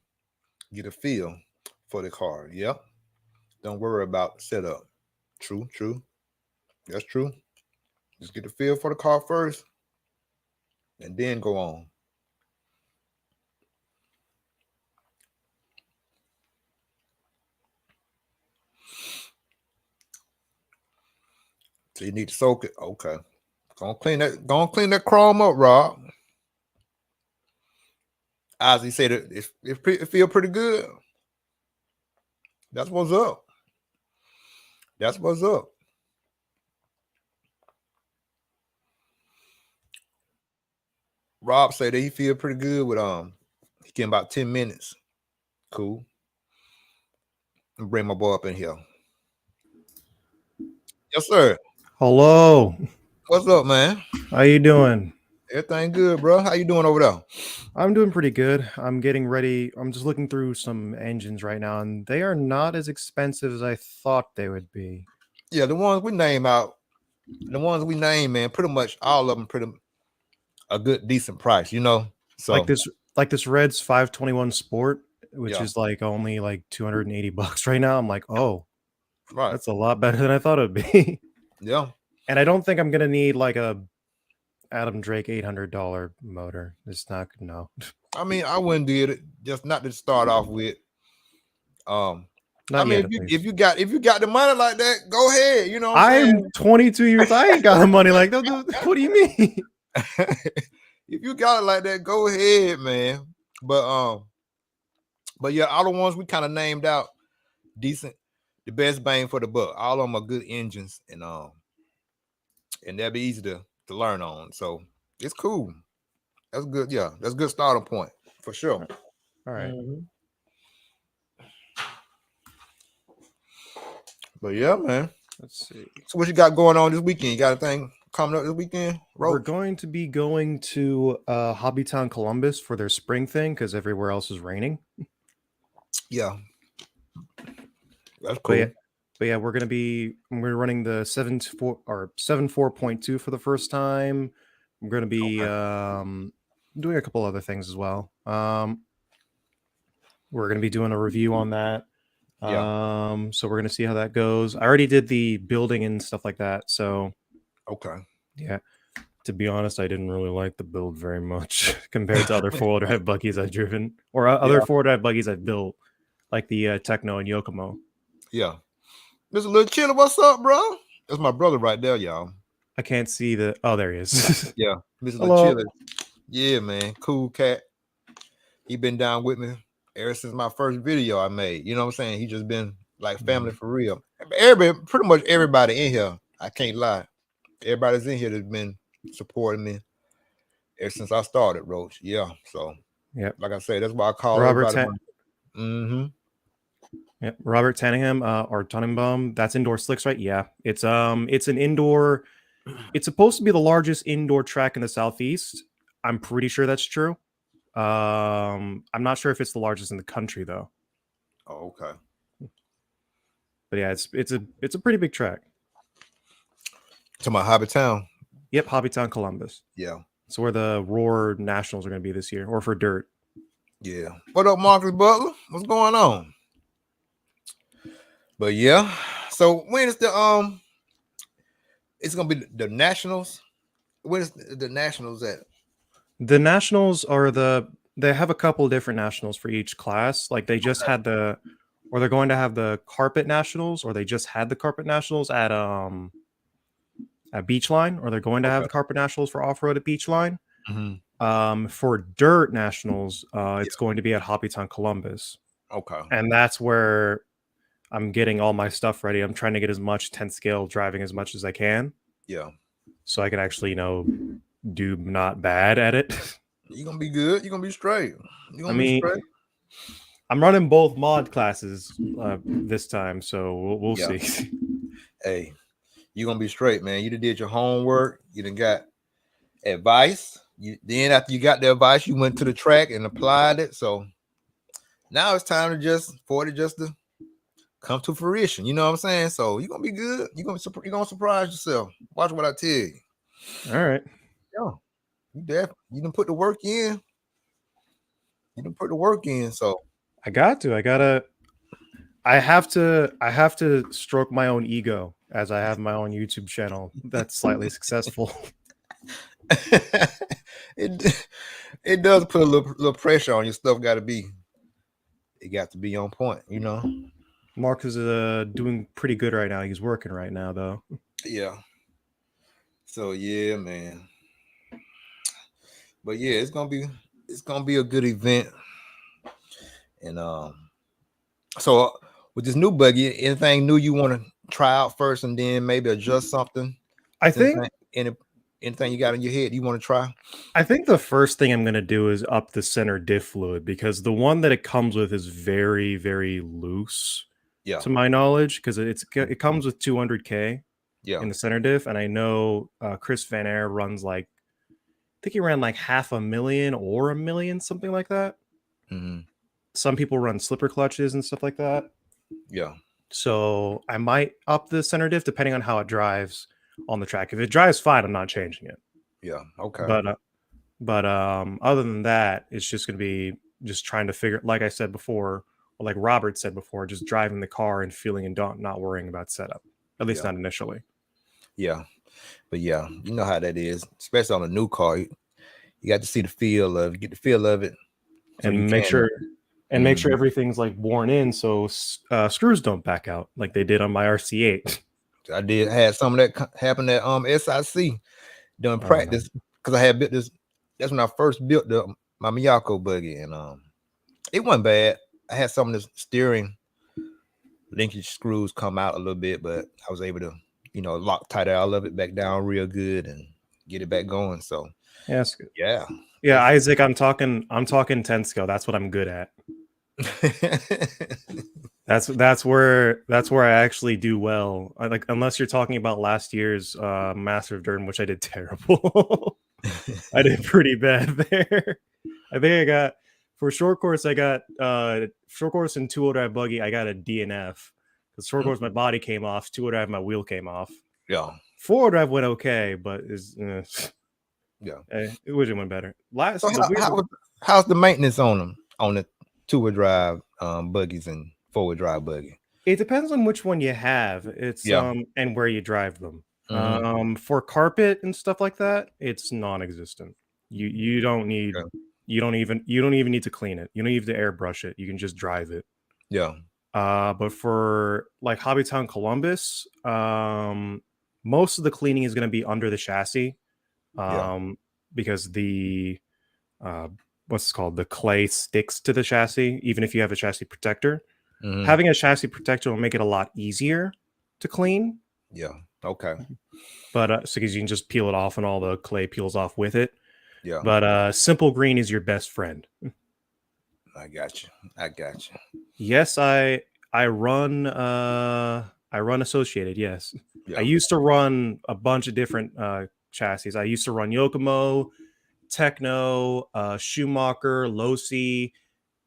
get a feel for the car. Yep. Don't worry about setup. True. That's true. Just get a feel for the car first and then go on. So you need to soak it. Okay. Go on clean that chrome up, Rob. Ozzy said it feel pretty good. That's what's up. That's what's up. Rob said that he feel pretty good with he getting about 10 minutes. Cool. And bring my boy up in here. Yes, sir. Hello. What's up, man? How you doing? Everything good, bro? How you doing over there? I'm doing pretty good. I'm getting ready. I'm just looking through some engines right now, and they are not as expensive as I thought they would be. Yeah, the ones we name, man, pretty much all of them pretty a good, decent price, you know? So like this Reds 521 Sport, which is like only like $280 right now. I'm like, oh, right. That's a lot better than I thought it'd be. Yeah. And I don't think I'm gonna need like a Adam Drake $800 motor. It's not no. I mean, I wouldn't do it just not to start off with. Not I mean, yet, if you got the money like that, go ahead. You know what I'm saying? 22 years. I ain't got the money like that. What do you mean? If you got it like that, go ahead, man. But yeah, all the ones we kind of named out, decent, the best bang for the buck. All of them are good engines, and that'll be easy to learn on. So it's cool. That's good. Yeah, that's a good starting point for sure. All right. Mm-hmm. But yeah, man. Let's see. So what you got going on this weekend? You got a thing coming up this weekend? Roach? We're going to be going to Hobbytown Columbus for their spring thing because everywhere else is raining. Yeah. That's cool. But yeah, we're running the 7.4.2 for the first time. We're going to be doing a couple other things as well. We're going to be doing a review on that. Yeah. So we're going to see how that goes. I already did the building and stuff like that. So okay. Yeah. To be honest, I didn't really like the build very much compared to other four-wheel drive buggies I've driven or other four-wheel drive buggies I've built, like the Techno and Yokomo. Yeah. Mr. Little Chiller, what's up, bro? That's my brother right there, y'all. I can't see the... Oh, there he is. Yeah. Mr. Little Chiller. Yeah, man. Cool cat. He been down with me ever since my first video I made. You know what I'm saying? He just been like family for real. Pretty much everybody in here, I can't lie. Everybody's in here that's been supporting me ever since I started, Roach. Yeah. So, yeah, like I said, that's why I call Robert everybody. Yeah, Robert Tanningham or Tannenbaum. That's Indoor Slicks, right? Yeah, it's an indoor. It's supposed to be the largest indoor track in the Southeast. I'm pretty sure that's true. I'm not sure if it's the largest in the country though. Oh, okay. But yeah, it's a pretty big track. To my Hobby Town. Yep, Hobbytown, Columbus. Yeah. It's where the Roar Nationals are going to be this year, or for dirt. Yeah. What up, Marcus Butler? What's going on? But yeah. So when is the it's gonna be the Nationals? When is the Nationals at? The Nationals are they have a couple of different Nationals for each class. Like they just had or they're going to have the Carpet Nationals, or they just had the Carpet Nationals at Beachline, or they're going to have the Carpet Nationals for off road at Beachline. Mm-hmm. For Dirt Nationals, it's going to be at Hobbytown, Columbus. Okay. And that's where I'm getting all my stuff ready. I'm trying to get as much 10 scale driving as much as I can. Yeah. So I can actually, do not bad at it. You're gonna be good. You're gonna be straight. You're gonna I be mean, straight. I'm running both mod classes this time, so we'll Yeah. see. Hey, you're gonna be straight, man. You done did your homework. You done got advice. Then after you got the advice, you went to the track and applied it. So now it's time to just to come to fruition. You know what I'm saying? So you're gonna be good. You're gonna surprise yourself. Watch what I tell you. All right. Yeah, you done put the work in. You done put the work in. So I have to stroke my own ego as I have my own YouTube channel that's slightly successful. it does put a little pressure on your stuff. It got to be on point, you know. Mark is doing pretty good right now. He's working right now, though. Yeah. So yeah, man. But yeah, it's gonna be a good event. And so with this new buggy, anything new you want to try out first, and then maybe adjust something? I think anything you got in your head you want to try? I think the first thing I'm going to do is up the center diff fluid, because the one that it comes with is very, very loose, to my knowledge, because it comes with 200K in the center diff. And I know Chris Van Air runs I think he ran like 500,000 or 1 million, something like that. Mm-hmm. Some people run slipper clutches and stuff like that. Yeah. So I might up the center diff depending on how it drives on the track. If it drives fine, I'm not changing it. Yeah. Okay. But other than that, it's just going to be just trying to figure, like I said before, or like Robert said before, just driving the car and feeling and not worrying about setup, at least not initially. Yeah. But yeah, you know how that is, especially on a new car. You got to see the feel of it, get the feel of it, so and make sure everything's like worn in, so screws don't back out like they did on my RC8. I had some of that happen at SIC during practice, because I had built this. That's when I first built my Miyako buggy, and it wasn't bad. I had some of the steering linkage screws come out a little bit, but I was able to, lock tight all of it back down real good and get it back going. So yeah, that's good. Yeah, Isaac, I'm talking 10 scale. That's what I'm good at. that's where I actually do well. Unless you're talking about last year's Master of Dirt, which I did terrible. I did pretty bad there. I think I got, for short course, short course and 2-wheel drive buggy, I got a DNF. Because short course, my body came off. 2-wheel drive, my wheel came off. Yeah. 4-wheel drive went okay, but yeah, it wish it went better. How's the maintenance on them, on the 2-wheel drive buggies and 4-wheel drive buggy? It depends on which one you have. It's and where you drive them. Mm-hmm. For carpet and stuff like that, it's non-existent. You don't need you don't even need to clean it. You don't need to airbrush it. You can just drive it. Yeah. But for like Hobbytown Columbus, most of the cleaning is going to be under the chassis. Because the what's it called, the clay sticks to the chassis, even if you have a chassis protector. Mm-hmm. Having a chassis protector will make it a lot easier to clean. Yeah. Okay. But so because you can just peel it off and all the clay peels off with it. Yeah. But Simple Green is your best friend. I got you. Yes, I run Associated. Yes. Yeah. I used to run a bunch of different chassis. I used to run Yokomo, Techno, Schumacher, Losi,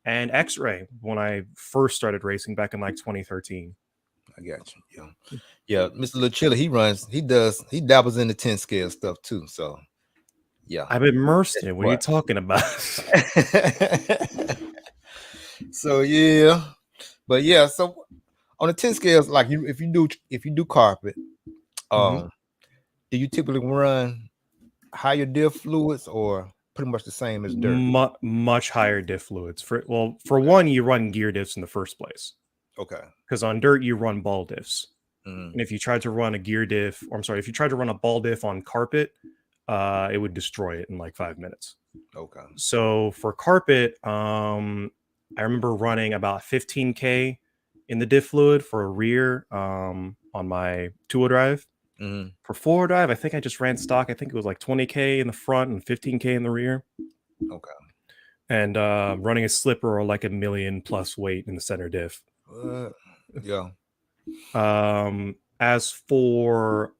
and X-Ray when I first started racing back in like 2013. I got you. Yeah. Yeah. Mr. Lil Chilla, he dabbles in the 10 scale stuff too. So yeah. I'm immersed in it. What are you talking about? So yeah. But yeah, so on the 10 scales, like if you do carpet, Mhm. do you typically run higher diff fluids or pretty much the same as dirt? Much higher diff fluids. For one, you run gear diffs in the first place. Okay. Because on dirt you run ball diffs. Mhm. And if you tried to run a gear diff, or I'm sorry, if you tried to run a ball diff on carpet, it would destroy it in like 5 minutes. Okay. So for carpet, I remember running about 15K in the diff fluid for a rear on my two-wheel drive. Mhm. For four-wheel drive, I think I just ran stock. I think it was like 20K in the front and 15K in the rear. Okay. And running a slipper or like a million plus weight in the center diff. Yeah. As for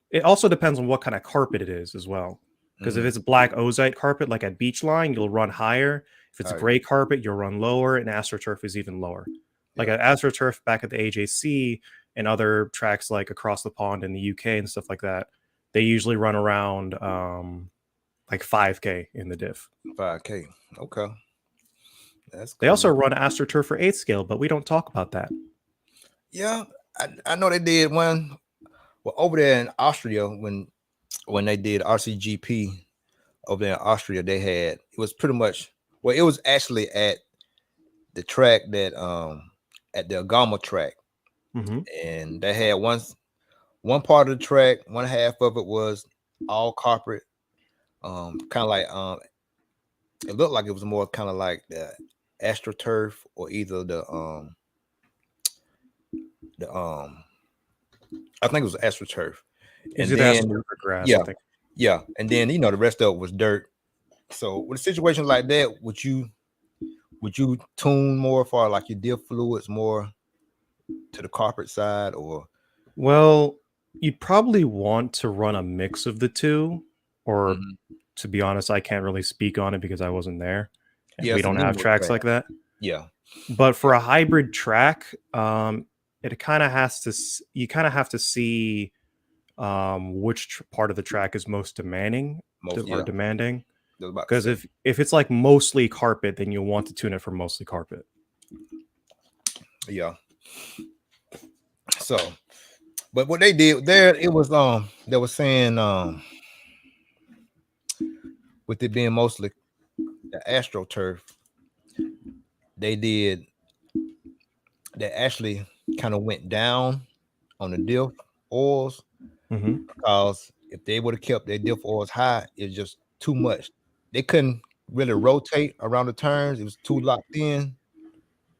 it also depends on what kind of carpet it is as well. Because if Mhm. it's black ozite carpet, like at Beachline, you'll run higher. If it's a Higher. gray carpet, you'll run lower, and AstroTurf is even lower. Like at AstroTurf back at the AJC and other tracks like across the pond in the UK and stuff like that, they usually run around like 5K in the diff. 5K. Okay. That's They cool. also run AstroTurf for 8 scale, but we don't talk about that. Yeah, I know they did one. Well, over there in Austria, when they did RCGP over there in Austria, they had it was pretty much it was actually at the track that at the Agama track, and they had one part of the track, one half of it was all carpet, kind of like it looked like it was more kind of like the AstroTurf or either the I think it was AstroTurf. And then grass, yeah, I think. yeah, and then the rest of it was dirt. So with a situation like that, would you tune more for like your diff fluids more to the carpet side or? Well, you'd probably want to run a mix of the two, or to be honest, I can't really speak on it because I wasn't there. And Yeah, we don't have tracks like that. Yeah. But for a hybrid track, it kind of has to. You kind of have to see which part of the track is most demanding or demanding. Because if it's like mostly carpet, then you'll want to tune it for mostly carpet. Yeah. So, but what they did there, it was they were saying with it being mostly the AstroTurf, they actually kind of went down on the diff oils because if they would have kept their diff oils high, it's just too much. They couldn't really rotate around the turns. It was too locked in.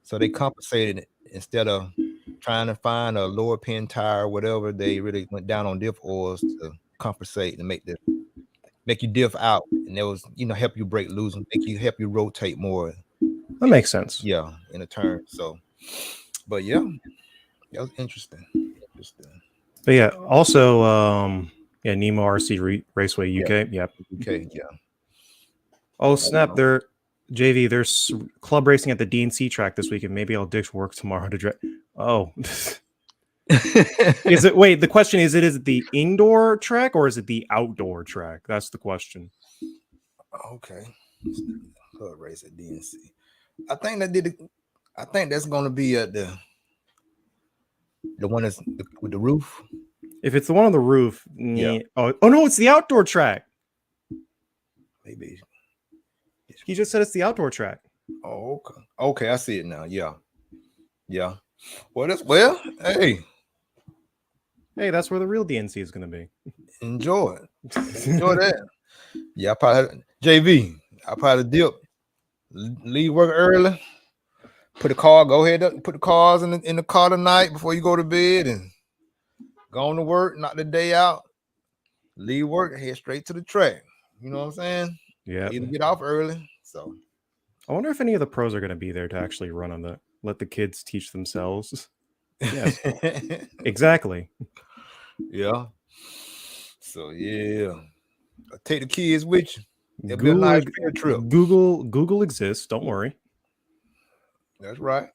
So they compensated it. Instead of trying to find a lower pin tire or whatever, they really went down on diff oils to compensate and make you diff out. And that was, help you break loose and help you rotate more. That makes sense. Yeah, in a turn. So, but yeah, that was interesting. But yeah, also, Nemo RC Raceway UK. Yep. Okay, yeah. Oh snap! There's club racing at the DNC track this weekend. Maybe I'll ditch work tomorrow to drive. Oh, is it? Wait, the question is it the indoor track or is it the outdoor track? That's the question. Okay, club race at DNC. I think that's going to be at the one that's with the roof. If it's the one on the roof, yeah. Oh no, it's the outdoor track. Maybe. He just said it's the outdoor track. Oh, okay. Okay, I see it now. Yeah. Hey, that's where the real DNC is going to be. Enjoy it. Enjoy that. Yeah, I probably dip, leave work early, put the cars in the car tonight before you go to bed and go on to work, knock the day out, leave work, head straight to the track. You know what I'm saying? Yeah. Either get off early. So I wonder if any of the pros are going to be there to actually run on let the kids teach themselves. Yes. Exactly. Yeah. So yeah. Take the kids with you. It'll be a nice field trip. Google exists. Don't worry. That's right.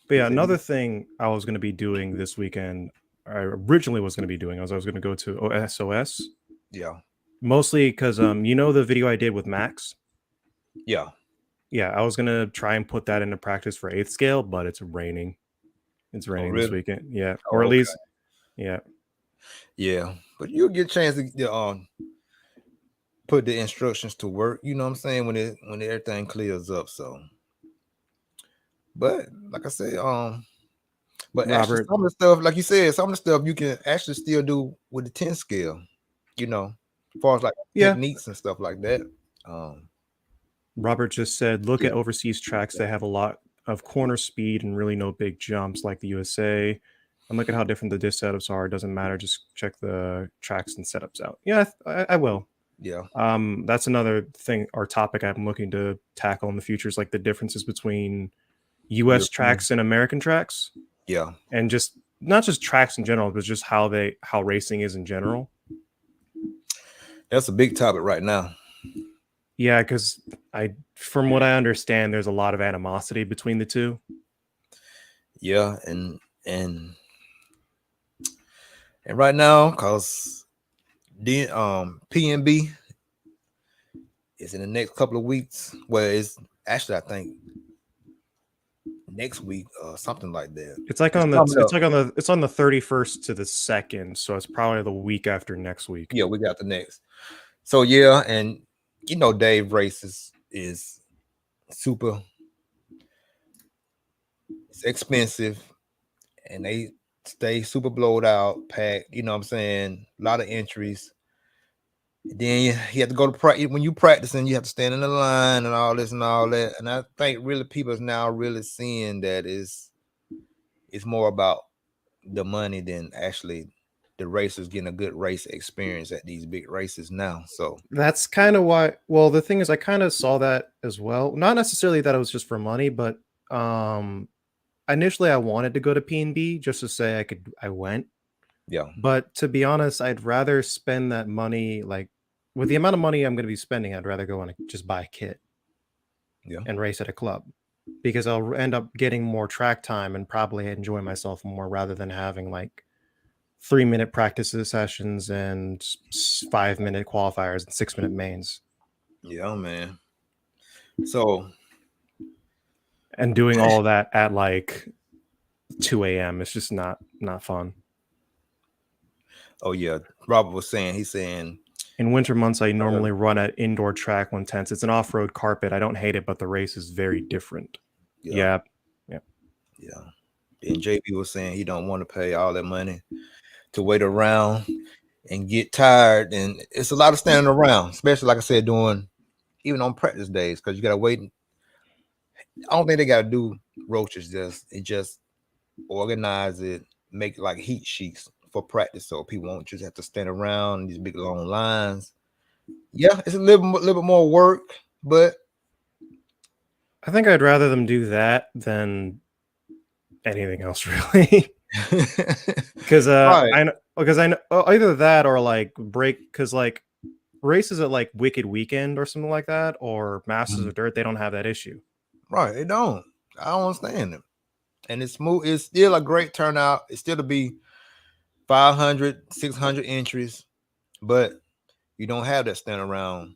But yeah, Is it- another thing I was going to be doing this weekend, I originally was going to be doing, I was going to go to OSOS, Yeah, mostly because you know the video I did with Max. yeah. Yeah, I was gonna try and put that into practice for eighth scale, but it's raining. It's Oh, raining this really? weekend. Yeah, or Oh, at okay. least, yeah. Yeah, but you'll get a chance to put the instructions to work. You know what I'm saying, when everything clears up. So, but like I said, but actually Robert, some of the stuff, like you said, some of the stuff you can actually still do with the 10 scale. You know, as far as like yeah, techniques and stuff like that. Um, Robert just said, look yeah, at overseas tracks. They have a lot of corner speed and really no big jumps like the USA. And look at how different the disc setups are. It doesn't matter. Just check the tracks and setups out. Yeah, I will. yeah, That's another thing or topic I'm looking to tackle in the future is like the differences between US European. tracks and American tracks. Yeah, And just not just tracks in general, but just how racing is in general. that's a big topic right now. Yeah, because from what I understand, there's a lot of animosity between the two. Yeah, and right now, cause the PNB is in the next couple of weeks. Well, it's actually I think next week or something like that. It's like It's on the coming up. it's on the 31st to the 2nd, so it's probably the week after next week. Yeah, we got the next. So yeah, and you know Dave races is super. It's expensive, and they stay super blowed out, packed. You know what I'm saying? A lot of entries. Then you have to go to practice. When you practicing, you have to stand in the line and all this and all that. And I think really people is now really seeing that it's more about the money than actually the racers getting a good race experience at these big races now. So That's kind of why. Well, the thing is, I kind of saw that as well. Not necessarily that it was just for money, but initially I wanted to go to PNB just to say I went. yeah, But to be honest, I'd rather spend that money like with the amount of money I'm going to be spending. I'd rather go and just buy a kit yeah, and race at a club because I'll end up getting more track time and probably enjoy myself more rather than having like 3-minute practices sessions and 5-minute qualifiers and 6-minute mains yeah, man. So and doing all of that at like 2 a.m. It's just not fun. oh yeah, Robert was saying he's saying In winter months, I normally run at indoor track when tense. It's an off-road carpet. I don't hate it, but the race is very different. yeah, Yeah. yeah. And JB was saying he don't want to pay all that money to wait around and get tired. And it's a lot of standing around, especially like I said, doing even on practice days, because you gotta wait. I don't think they gotta do roaches, just organize it, make it like heat sheets for practice so people won't just have to stand around in these big long lines. Yeah, it's a little bit more work, but I think I'd rather them do that than anything else, really. Because right. I know either that or like break because like races at like Wicked Weekend or something like that or Masters of Dirt, they don't have that issue. Right, they don't. I don't understand them. And it's smooth. It's still a great turnout. It's still to be 500, 600 entries, but you don't have that stand around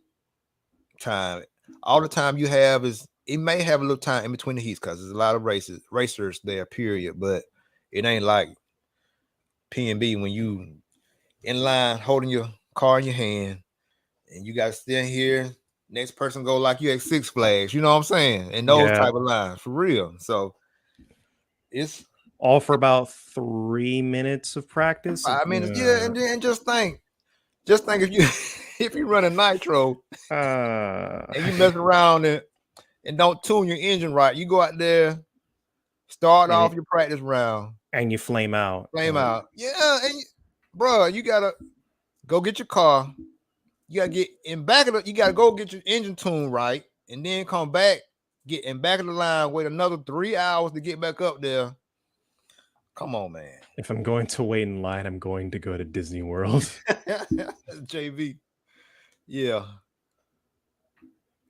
time. All the time you have is it may have a little time in between the heats because there's a lot of racers there, period. But it ain't like PNB when you in line holding your car in your hand and you got to stand here. Next person go like you at Six Flags. You know what I'm saying? And those Yeah. type of lines for real. So it's All for about 3 minutes of practice. 5 minutes. Yeah, and then just think if you if you run a nitro and you mess around and don't tune your engine right, you go out there, start off your practice round, and you flame out. out. Yeah, and bro, you gotta go get your car. You gotta get in back of you gotta go get your engine tuned right, and then come back, get in back of the line, wait another 3 hours to get back up there. Come on, man. If I'm going to wait in line, I'm going to go to Disney World. JV. Yeah.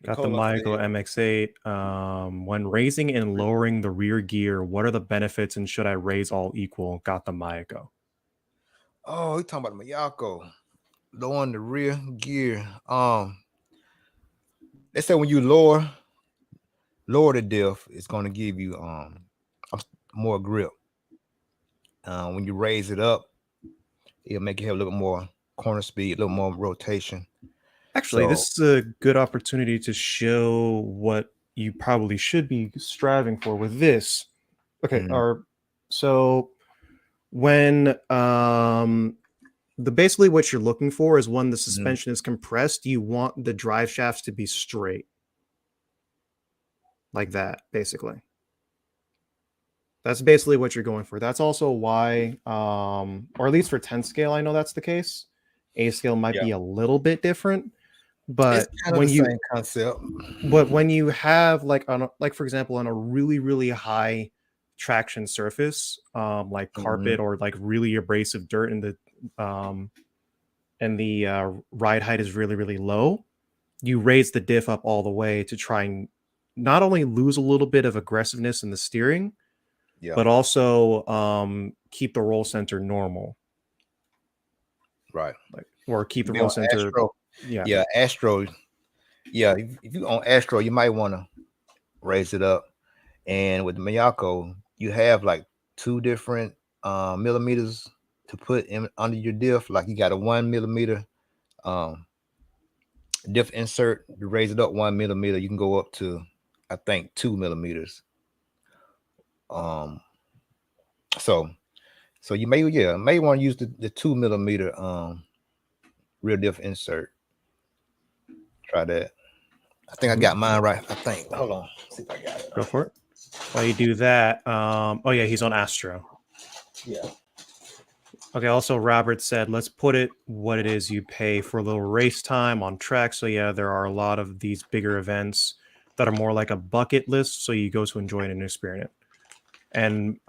Got the Nicola Mayako said, MX-8. When raising and lowering the rear gear, what are the benefits and should I raise all equal? Got the Mayako. oh, he talking about the Miyako. Lowering the rear gear. They say when you lower the diff, it's gonna give you more grip. When you raise it up, it'll make you have a little more corner speed, a little more rotation. Actually, So this is a good opportunity to show what you probably should be striving for with this. Okay, so when basically what you're looking for is when the suspension is compressed, you want the drive shafts to be straight. Like that, basically. That's basically what you're going for. That's also why, or at least for 10 scale, I know that's the case. A scale might be a little bit different, but it's kind of the same concept. But when you have like for example, on a really, really high traction surface, like carpet or like really abrasive dirt, and the ride height is really, really low, you raise the diff up all the way to try and not only lose a little bit of aggressiveness in the steering, but also keep the roll center normal. Right. Or keep the roll center. Astro. Yeah, Astro. Yeah, if you on Astro, you might want to raise it up. And with the Miyako, you have like 2 different millimeters to put in under your diff. Like you got a 1 millimeter diff insert. You raise it up 1 millimeter. You can go up to, I think, 2 millimeters. So you may want to use the 2 millimeter rear diff insert. Try that. I think I got mine right. I think. Hold on. Let's see if I got it. Go for it. While you do that, oh yeah, he's on Astro. Yeah. Okay. Also, Robert said, let's put it what it is you pay for a little race time on track. So yeah, there are a lot of these bigger events that are more like a bucket list. So you go to enjoy it and experience it. And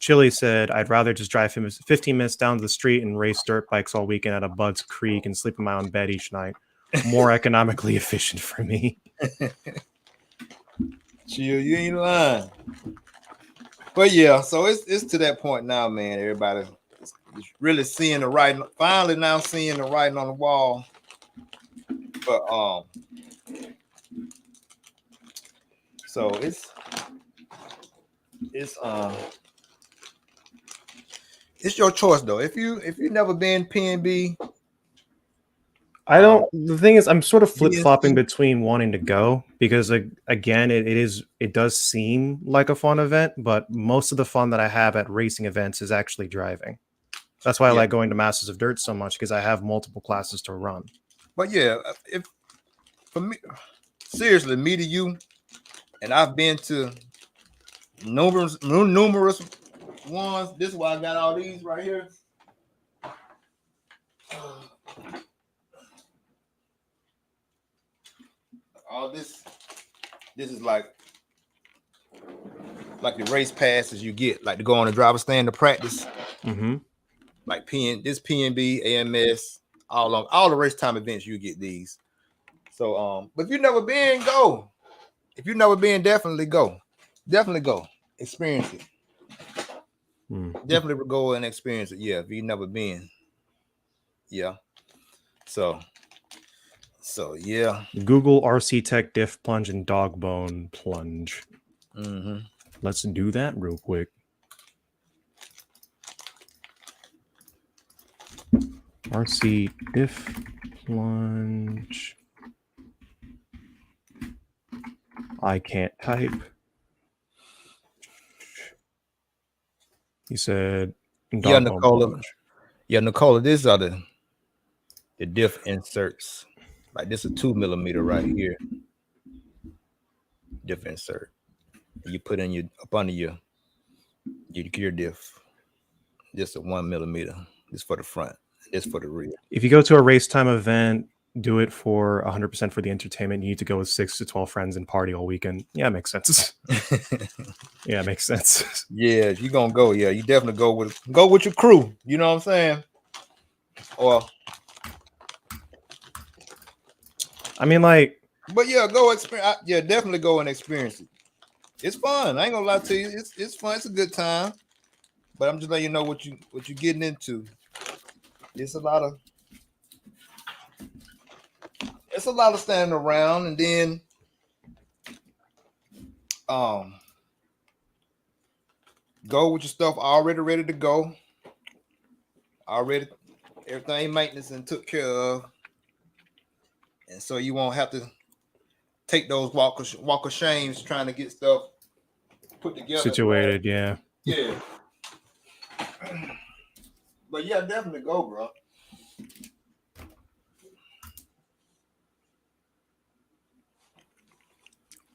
Chili said, I'd rather just drive 15 minutes down to the street and race dirt bikes all weekend at a Bud's Creek and sleep in my own bed each night. More economically efficient for me. Chill, you ain't lying. But yeah, so it's to that point now, man. Everybody is really seeing the writing. Finally, now seeing the writing on the wall. But so it's your choice though. If you've never been PNB, I don't. The thing is, I'm sort of flip flopping between wanting to go because, again, it does seem like a fun event, but most of the fun that I have at racing events is actually driving. That's why I like going to Masters of Dirt so much, because I have multiple classes to run. But yeah, if for me, seriously, me to you, and I've been to numerous ones. This is why I got all these right here. All this is like the race passes you get, like to go on the driver's stand to practice. Like PNB, AMS, all the race time events, you get these. So but if you've never been, go. If you've never been, definitely go. Experience it. Definitely go and experience it. Yeah, if you've never been. Yeah. So yeah. Google RC Tech diff plunge and dog bone plunge. Let's do that real quick. RC diff plunge. I can't type. He said, yeah, Nicola, these are the diff inserts. Like this is 2 millimeter right here. Diff insert. You put in up under your gear diff. Just a 1 millimeter. This for the front. This for the rear. If you go to a race time event, do it for 100% for the entertainment. You need to go with 6 to 12 friends and party all weekend. Yeah, it makes sense. Yeah, it makes sense. Yeah, if you're gonna go, yeah, you definitely go with your crew. You know what I'm saying? Or I mean, like, But yeah, go experience. Yeah, definitely go and experience it. It's fun. I ain't gonna lie to you. It's fun. It's a good time. But I'm just letting you know what you're getting into. It's a lot of standing around, and then um go with your stuff already ready to go. Already everything maintenance and took care of. And so you won't have to take those walk of shames trying to get stuff put together. Situated, yeah. Yeah. But yeah, definitely go, bro.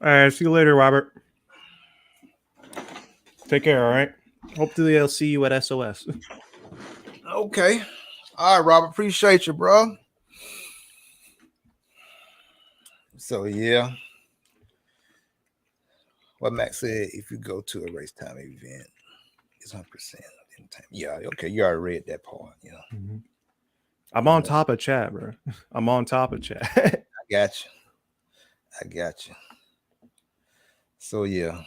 All right, see you later, Robert. Take care, all right? Hopefully I'll see you at SOS. Okay. All right, Robert. Appreciate you, bro. So yeah. What Max said, if you go to a race time event, it's 100% entertainment. Yeah, okay. You already read that part. Yeah. Mm-hmm. I'm on top of chat, bro. I'm on top of chat. I got you. So yeah.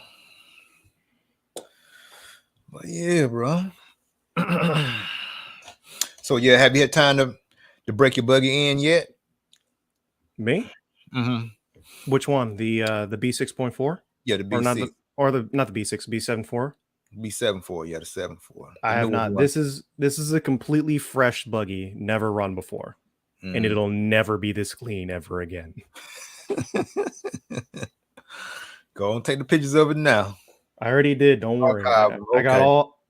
But yeah, bro. So yeah, have you had time to break your buggy in yet? Me? Mm-hmm. Which one? The B6.4? Yeah, the B6 B6. Or not the B6, B7.4? B7.4, yeah, the 7.4. I have not. This is a completely fresh buggy, never run before. Mm. And it'll never be this clean ever again. Go and take the pictures of it now. I already did. Don't worry. Okay.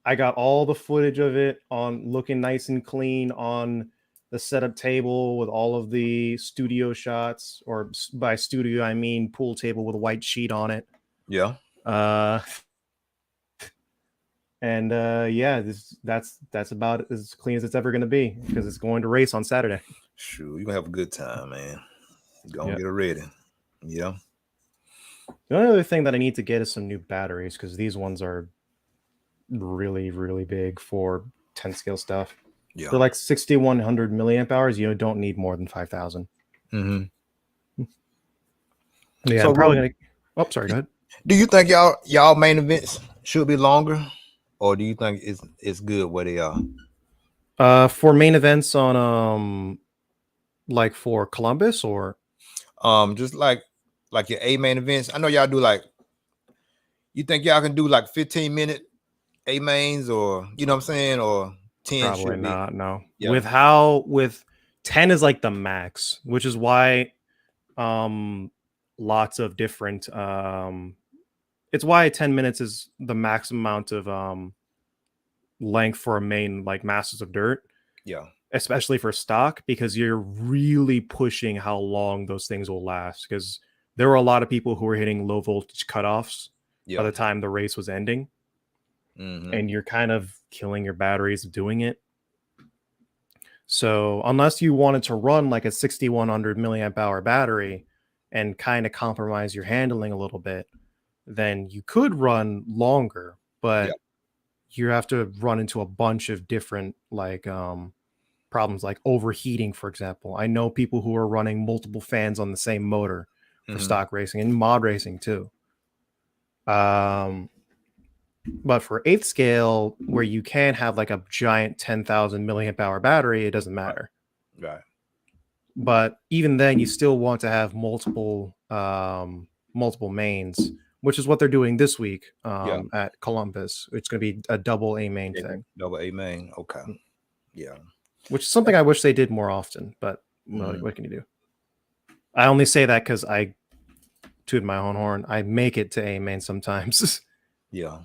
I got all the footage of it on looking nice and clean on the setup table with all of the studio shots, or by studio I mean pool table with a white sheet on it. Yeah. Yeah, that's about as clean as it's ever going to be, because it's going to race on Saturday. Sure, you're gonna have a good time, man. Go and get it ready. Yeah. The only other thing that I need to get is some new batteries, because these ones are really, really big for 10 scale stuff. Yeah. They're like 6,100 milliamp hours. You don't need more than 5,000. Mm-hmm. Yeah, so I'm probably gonna. Oh, sorry. Go ahead. Do you think y'all main events should be longer, or do you think it's good where they are? For main events on like for Columbus, or just like your A main events. I know y'all do like. You think y'all can do like 15-minute A mains, or you know what I'm saying, or 10? Probably not. No. Yeah. With 10 is like the max, which is why lots of different it's why 10 minutes is the maximum amount of length for a main, like Masters of Dirt. Yeah. Especially for stock, because you're really pushing how long those things will last, because there were a lot of people who were hitting low voltage cutoffs by the time the race was ending. Mm-hmm. And you're kind of killing your batteries doing it. So unless you wanted to run like a 6,100 milliamp hour battery and kind of compromise your handling a little bit, then you could run longer, but you have to run into a bunch of different like problems, like overheating, for example. I know people who are running multiple fans on the same motor for stock racing and mod racing too. But for 8th scale, where you can have like a giant 10,000 milliamp hour battery, it doesn't matter. Right. But even then, you still want to have multiple mains, which is what they're doing this week at Columbus. It's going to be a double A main thing. Double A main. Okay. Yeah. Which is something I wish they did more often, but what can you do? I only say that because I toot my own horn. I make it to A main sometimes. Yeah.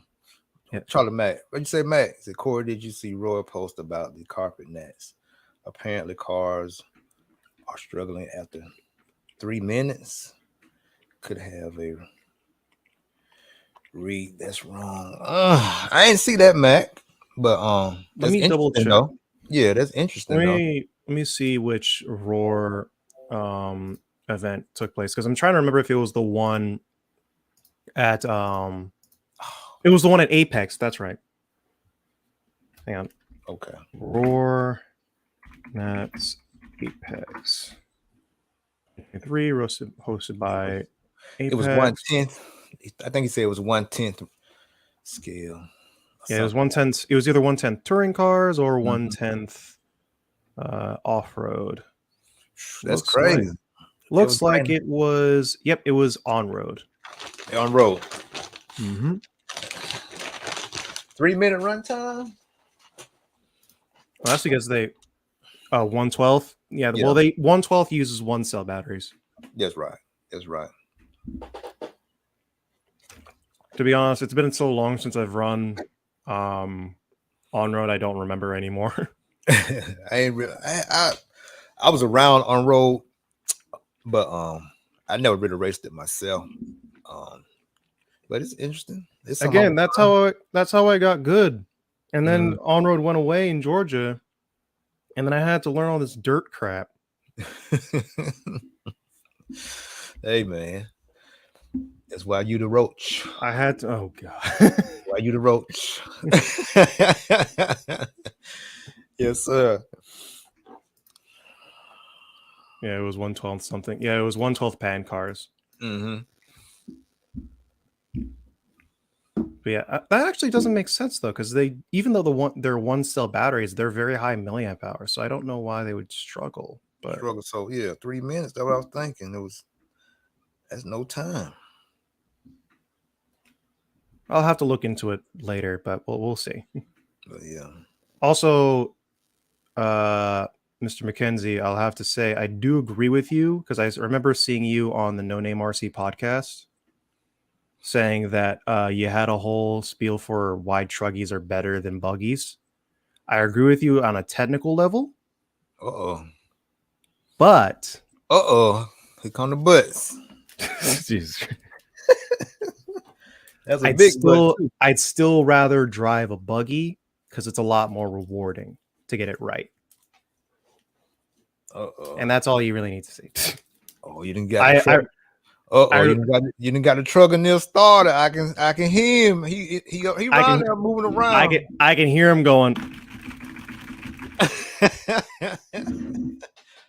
Charlie Mac, what'd you say, Mac? Said, Corey, did you see Roy post about the carpet nets? Apparently, cars are struggling after 3 minutes. Could have a read that's wrong. I didn't see that, Mac. But let me double check. Though. Yeah, that's interesting. Let me see which Roar event took place, because I'm trying to remember if it was the one at it was the one at Apex. That's right. Hang on. Okay. Roar Nets Apex. 3 hosted by It was Apex. 1/10. I think he said it was 1/10 scale. Yeah, it was 1/10. It was either 1/10 touring cars or Mhm. 1/10 off-road. That's Looks crazy. Looks like it was. Yep, it was on road. On road. Mm-hmm. 3-minute runtime. Well, that's because they 1/12. Yeah, Yeah. well, they 1/12 uses 1 cell batteries. That's right. That's right. To be honest, it's been so long since I've run on road. I don't remember anymore. I ain't really. I was around on road, but I never really raced it myself. But it's interesting. It's Again, that's how I got good. And then on road went away in Georgia, and then I had to learn all this dirt crap. Hey man, that's why you the roach. I had to. Oh god. Why you the roach? Yes, sir. Yeah, it was 1/12 something. Yeah, it was 1/12 pan cars. Mm-hmm. But yeah, that actually doesn't make sense though, because they, even though they're 1 cell batteries, they're very high milliamp hours. So I don't know why they would struggle. But Struggle. So yeah, 3 minutes. That's what I was thinking. That's no time. I'll have to look into it later, but we'll see. But yeah. Also, Mr. McKenzie, I'll have to say I do agree with you, because I remember seeing you on the No Name RC podcast saying that you had a whole spiel for why truggies are better than buggies. I agree with you on a technical level. But here come the butts. Jeez. That's a big butt too. I'd still rather drive a buggy because it's a lot more rewarding to get it right. And that's all you really need to say. Oh, you didn't get you didn't got the truck in there started. I can hear him. He around there moving around. I can hear him going.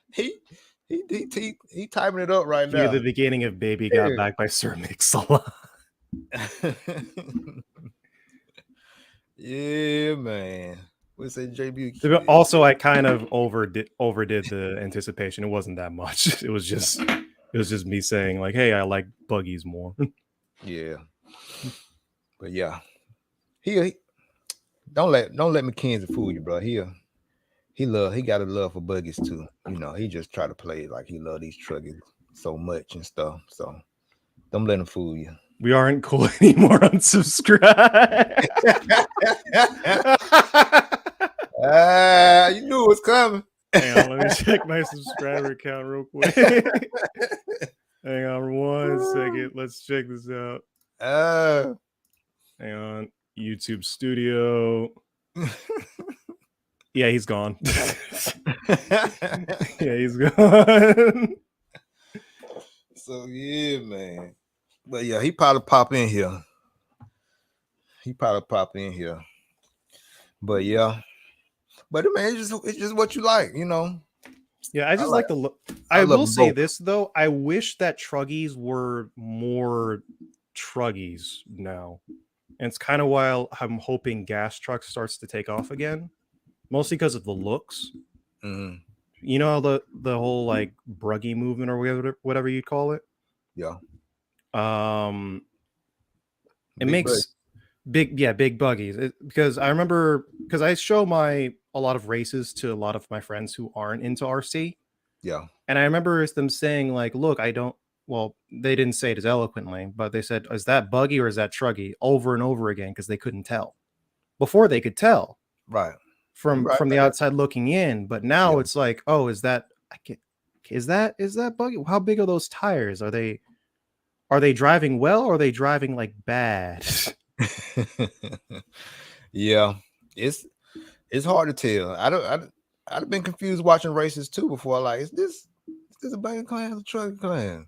he typing it up right now. Hear the beginning of Baby Got Back by Sir Mix-a-Lot. Yeah, man. What's that, JB? Also, I kind of overdid the anticipation. It wasn't that much. It was just me saying like, "Hey, I like buggies more." Yeah, but yeah, he don't let McKenzie fool you, bro. He got a love for buggies too. You know, he just try to play like he love these truckies so much and stuff. So don't let him fool you. We aren't cool anymore. Unsubscribe. You knew it was coming. Hang on, let me check my subscriber count real quick. Hang on 1 second. Let's check this out. Hang on. YouTube Studio. Yeah, he's gone. Yeah, he's gone. So yeah, man. But yeah, he probably pop in here. But yeah. But man, it's just what you like, you know. Yeah, I just like the look. I will say this though. I wish that truggies were more truggies now. And it's kind of why I'm hoping gas trucks starts to take off again. Mostly because of the looks. Mm-hmm. You know the whole like bruggy movement or whatever you call it. Yeah. It makes big buggies. Because I remember, because I show a lot of races to a lot of my friends who aren't into RC. Yeah. And I remember them saying like, look, well, they didn't say it as eloquently, but they said, is that buggy or is that truggy, over and over again, because they couldn't tell. Before they could tell. Right. From the outside looking in, but now it's like, oh, is that buggy? How big are those tires? Are they driving well, or are they driving like bad? Yeah, it's hard to tell. I'd have been confused watching races too before. Like, is this a buggy class, a truck class?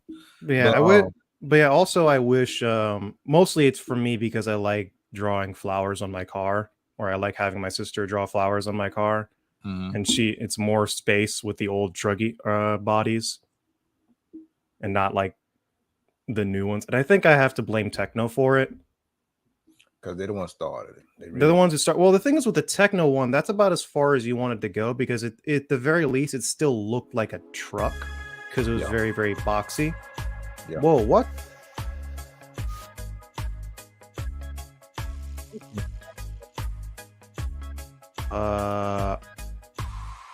Yeah, but yeah, also I wish mostly it's for me because I like drawing flowers on my car. Or I like having my sister draw flowers on my car, and it's more space with the old truggy bodies. and not like the new ones. And I think I have to blame techno for it. Because they're the ones started it. They're the ones who start. Well, the thing is with the techno one, that's about as far as you wanted to go because it at the very least it still looked like a truck because it was very, very boxy. Yeah. Whoa, what?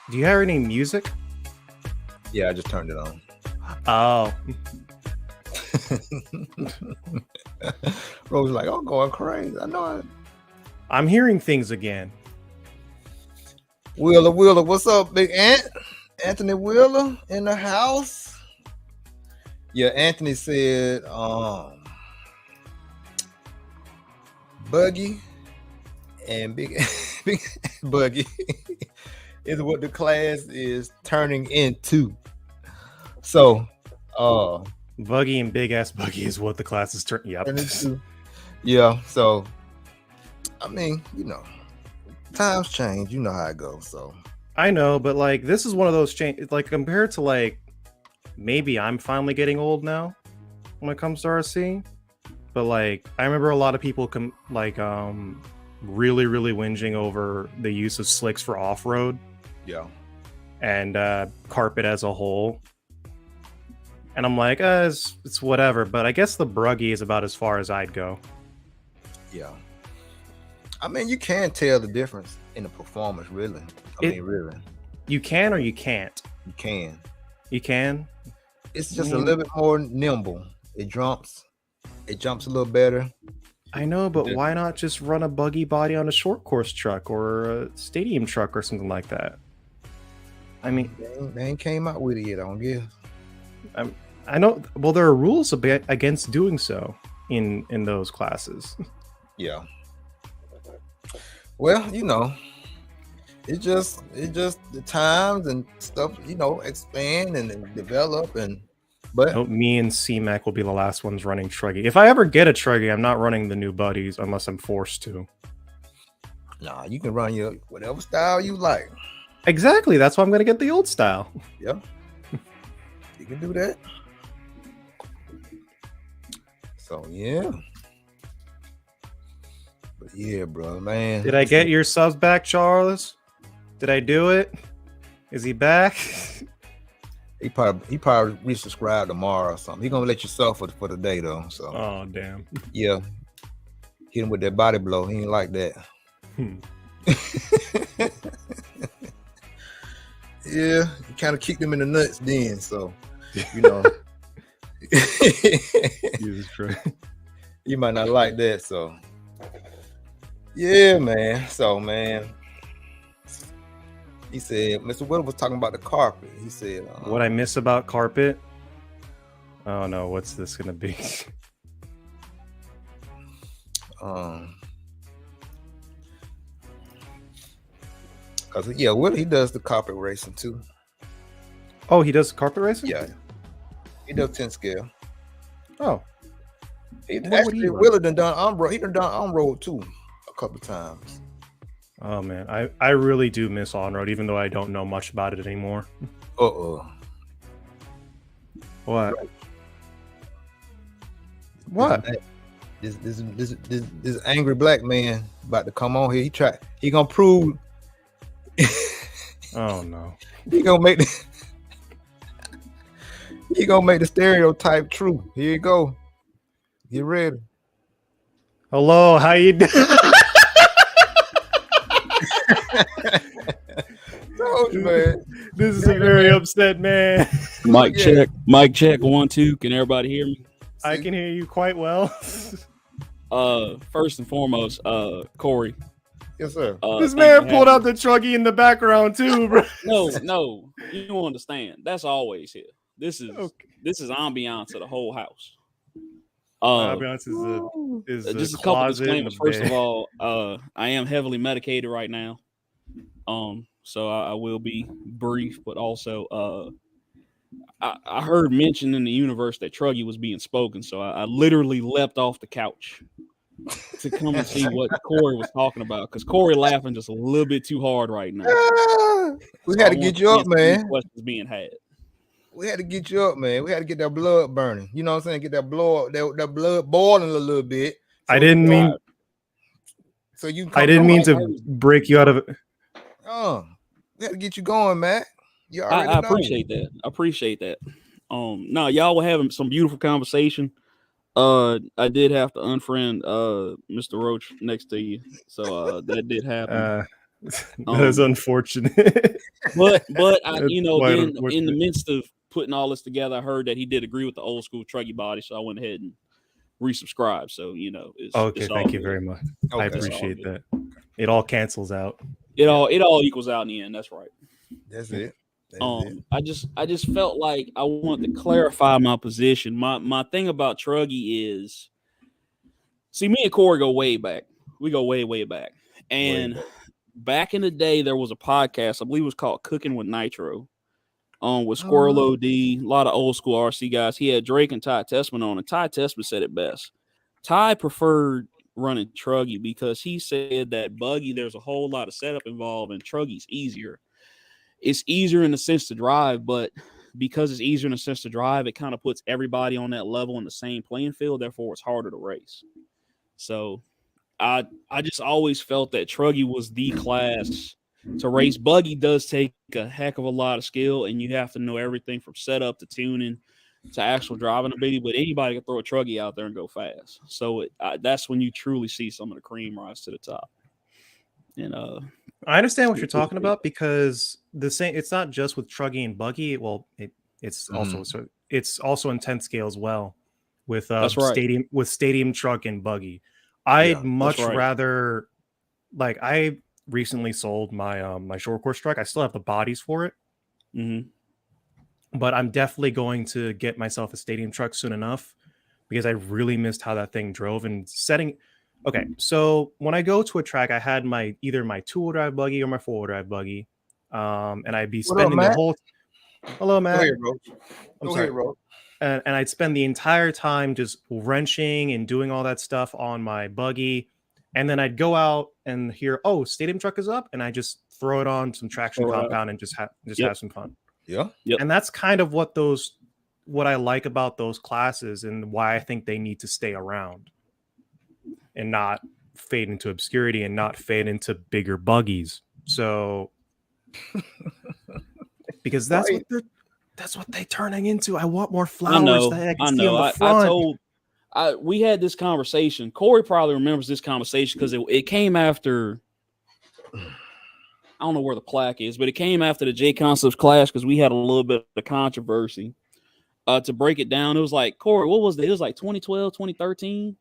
Do you have any music? Yeah, I just turned it on. Oh. Rose like, I'm going crazy. I know it. I'm hearing things again. Wheeler, what's up, big Ant? Anthony Wheeler in the house. Yeah, Anthony said, Buggy and big Buggy is what the class is turning into. So, Buggy and big ass Buggy is what the class is turning. Yep. Yeah. So, I mean, you know, times change. You know how it goes. So I know, but like this is one of those change. Like compared to like maybe I'm finally getting old now when it comes to RC. But like I remember a lot of people really whinging over the use of slicks for off-road. Yeah. And carpet as a whole. And I'm like, it's whatever. But I guess the Bruggy is about as far as I'd go. Yeah. I mean, you can tell the difference in the performance, really. Really. You can or you can't? You can. You can? It's just a little bit more nimble. It jumps a little better. I know, but why not just run a buggy body on a short course truck or a stadium truck or something like that? I mean, they ain't came out with it yet, I don't guess. I know. Well, there are rules against doing so in those classes. Yeah. Well, you know, it just the times and stuff, you know, expand and develop but me and C-Mac will be the last ones running Truggy. If I ever get a Truggy, I'm not running the new buddies unless I'm forced to. Nah, you can run your whatever style you like. Exactly. That's why I'm going to get the old style. Yeah. You can do that. So, yeah. But yeah, bro, man. Did I get your subs back, Charles? Did I do it? Is he back? He probably resubscribe tomorrow or something. He gonna let you suffer for the day though. So oh damn. Yeah. Hit him with that body blow. He ain't like that. Yeah, you kind of kicked him in the nuts then. So you know. Jesus Christ. You might not like that. So yeah, man. So man. He said, Mr. Will was talking about the carpet. He said, what I miss about carpet? Oh no, what's this gonna be? Cause yeah, Will he does the carpet racing too. Oh, he does carpet racing? Yeah, he does 10 scale. Oh, actually, Will done on-road. He done on-road too a couple times. Oh man, I really do miss on-road, even though I don't know much about it anymore. What? What? This angry black man about to come on here. He gonna prove. Oh no. He gonna make the stereotype true. Here you go. Get ready. Hello, how you doing? Told you, man. This is a very upset man. Mic check. Mic check. 1, 2. Can everybody hear me? I can hear you quite well. First and foremost, Corey. Yes, sir. This man pulled out the Truggy in the background too, bro. No, you don't understand. That's always here. This is ambiance of the whole house. Ambiance is just a couple disclaimers. First of all, I am heavily medicated right now. So I will be brief, but also I heard mention in the universe that Truggy was being spoken, so I literally leapt off the couch to come and see what Corey was talking about, because Corey laughing just a little bit too hard right now. We got to get you up, man. Questions being had. we had to get you up, man. We had to get that blood burning. You know what I'm saying? Get that blood boiling a little bit. So I didn't mean. So you. I didn't mean to break you out of it. We had to get you going, man. You already I appreciate that. I appreciate that. No, y'all were having some beautiful conversation. I did have to unfriend Mr. Roach next to you, so that did happen. That is unfortunate. but you know, then in the midst of putting all this together, I heard that he did agree with the old school Truggy body, so I went ahead and resubscribed. So you know, okay, thank you very much. Okay. I appreciate that. It all cancels out. It all equals out in the end. That's right. That's it. I just felt like I wanted to clarify my position. My thing about Truggy is, see, me and Corey go way back. We go way back. And back in the day, there was a podcast, I believe it was called Cooking with Nitro, with Squirrel OD, a lot of old school RC guys. He had Drake and Ty Tessman on, and Ty Tessman said it best. Ty preferred running Truggy because he said that Buggy, there's a whole lot of setup involved, and Truggy's easier. It's easier in the sense to drive, but because it's easier in the sense to drive, it kind of puts everybody on that level in the same playing field. Therefore, it's harder to race. So I just always felt that Truggy was the class to race. Buggy does take a heck of a lot of skill, and you have to know everything from setup to tuning to actual driving ability. But anybody can throw a Truggy out there and go fast. So that's when you truly see some of the cream rise to the top. And I understand what you're talking about, because it's not just with Truggy and Buggy. Well, it's also in 10 scale as well with stadium truck and Buggy. I'd much rather, like, I recently sold my my short course truck. I still have the bodies for it. But I'm definitely going to get myself a stadium truck soon enough, because I really missed how that thing drove and setting. Okay, so when I go to a track, I had either my 2-wheel drive Buggy or my 4-wheel drive Buggy, and I'd be spending the whole. Hello, Matt. Go ahead, bro. I'm sorry, bro. And I'd spend the entire time just wrenching and doing all that stuff on my Buggy, and then I'd go out and hear, "Oh, stadium truck is up," and I just throw it on some traction compound and just have some fun. Yeah. And that's kind of what I like about those classes, and why I think they need to stay around and not fade into obscurity and not fade into bigger buggies. So because that's what they're turning into. I want more flowers that I can see on the front. We had this conversation. Corey probably remembers this conversation because it came after, I don't know where the plaque is, but it came after the J Concepts Clash, because we had a little bit of controversy. To break it down, it was like, Corey, what was it? It was like 2012, 2013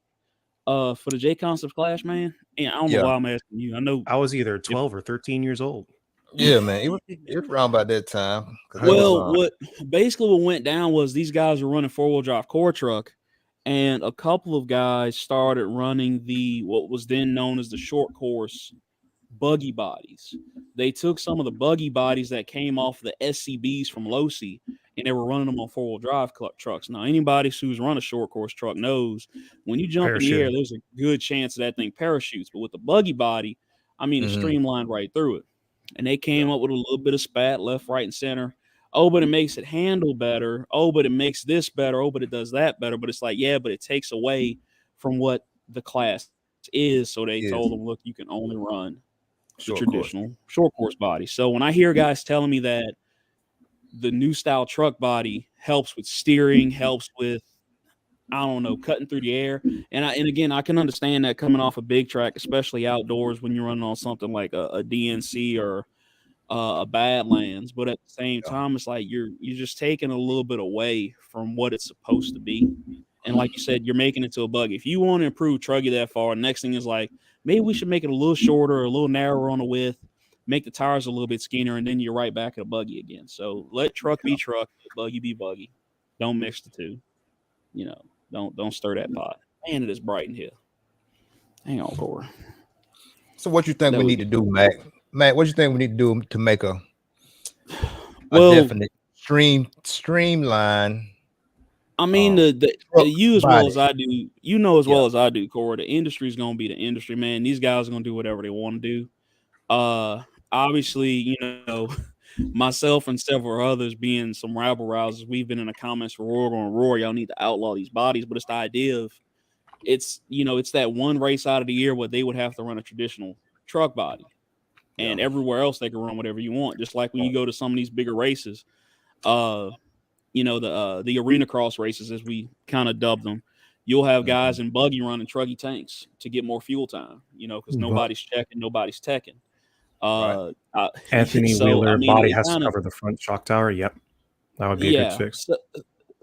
for the J Concepts Clash, man. And I don't know why I'm asking you. I know I was either 12 or 13 years old. Yeah, man. It was around about that time. Well, what went down was these guys were running 4-wheel drive core truck, and a couple of guys started running what was then known as the short course buggy bodies. They took some of the buggy bodies that came off the SCBs from Losi, and they were running them on 4-wheel drive trucks. Now, anybody who's run a short course truck knows when you jump in the air, there's a good chance that thing parachutes. But with the buggy body, I mean, it streamlined right through it. And they came up with a little bit of spat left, right, and center. Oh, but it makes it handle better. Oh, but it makes this better. Oh, but it does that better. But it's like, yeah, but it takes away from what the class is. So they told them, look, you can only run the traditional short course body. So when I hear guys telling me that the new style truck body helps with steering, helps with, I don't know, cutting through the air. And again, I can understand that coming off a big track, especially outdoors when you're running on something like a DNC or a Badlands. But at the same time, it's like you're just taking a little bit away from what it's supposed to be. And like you said, you're making it to a buggy. If you want to improve Truggy that far, the next thing is like, maybe we should make it a little shorter, a little narrower on the width, make the tires a little bit skinnier, and then you're right back at a buggy again. So let truck be truck, buggy be buggy. Don't mix the two. You know, don't stir that pot. Man, it is bright in here. Hang on, Corey. So what you think we need to do, Matt? Matt, what you think we need to do to make a definite streamline? I mean, you as well as I do, you know as well as I do, Corey, the industry is going to be the industry, man. These guys are going to do whatever they want to do. Obviously, you know, myself and several others being some rabble rousers, we've been in the comments for Roar going Roar. Y'all need to outlaw these bodies, but it's the idea of it's that one race out of the year where they would have to run a traditional truck body, and everywhere else they can run whatever you want. Just like when you go to some of these bigger races, the arena cross races, as we kind of dub them. You'll have guys in buggy running truggy tanks to get more fuel time, because nobody's checking, nobody's teching. Anthony Wheeler body has to cover the front shock tower. Yep, that would be a good fix.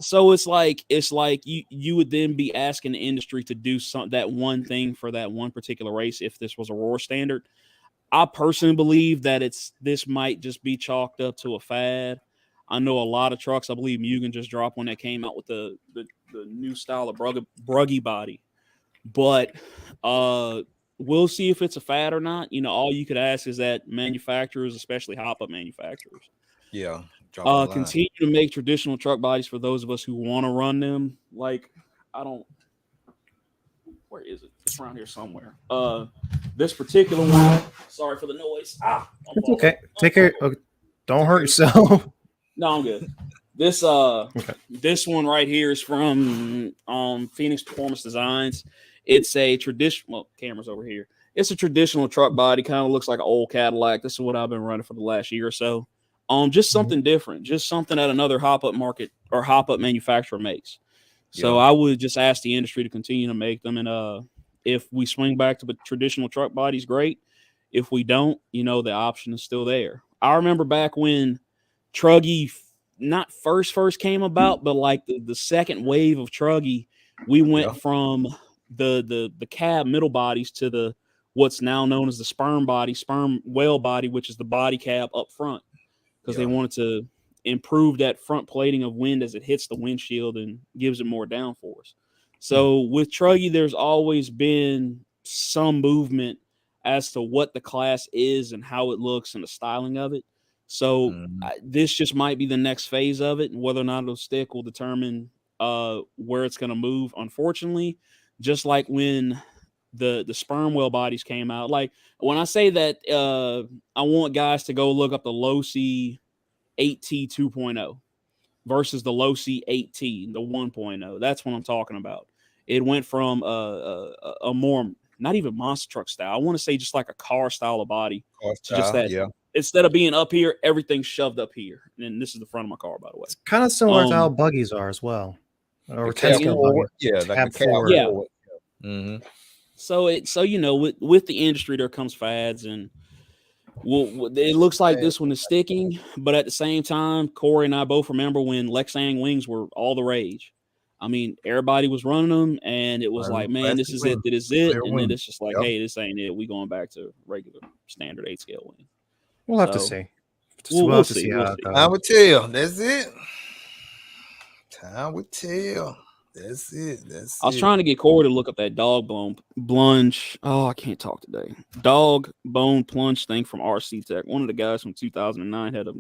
So it's like you would then be asking the industry to do that one thing for that one particular race. If this was a Roar standard, I personally believe that this might just be chalked up to a fad. I know a lot of trucks. I believe Mugen just dropped one that came out with the new style of bruggy body, but we'll see if it's a fad or not. All you could ask is that manufacturers, especially hop-up manufacturers, continue to make traditional truck bodies for those of us who want to run them. Like, where is it? It's around here somewhere. This particular one, sorry for the noise. It's okay. Take care. Don't hurt yourself. No, I'm good. This this one right here is from Phoenix Performance Designs. It's a traditional camera's over here. It's a traditional truck body, kind of looks like an old Cadillac. This is what I've been running for the last year or so. Just something different, just something that another hop-up market or hop-up manufacturer makes. So I would just ask the industry to continue to make them. And if we swing back to the traditional truck bodies, great. If we don't, the option is still there. I remember back when truggy not first came about, but like the second wave of truggy, we went from the cab middle bodies to the what's now known as the sperm whale body, which is the body cab up front, because they wanted to improve that front plating of wind as it hits the windshield and gives it more downforce. So with truggy, there's always been some movement as to what the class is and how it looks and the styling of it. So this just might be the next phase of it, and whether or not it'll stick will determine where it's going to move. Unfortunately, just like when the sperm whale bodies came out, like when I say that, I want guys to go look up the Losi 8T 2.0 versus the Losi 8T, the 1.0. That's what I'm talking about. It went from a more, not even monster truck style, I want to say just like a car style of body, just that. Instead of being up here, everything's shoved up here. And this is the front of my car, by the way. It's kind of similar to how buggies are as well. Or cab forward. Cab forward. So with the industry, there comes fads, and it looks like this one is sticking. But at the same time, Corey and I both remember when Lexan wings were all the rage. I mean, everybody was running them, and it was like, man, this is it. This is it. And then it's just like, hey, this ain't it. We going back to regular standard 8 scale wing. We'll have to see. We'll have to see. Time will tell. That's it. Time will tell. That's it. I was trying to get Corey to look up that dog bone plunge. Oh, I can't talk today. Dog bone plunge thing from RC Tech. One of the guys from 2009 had a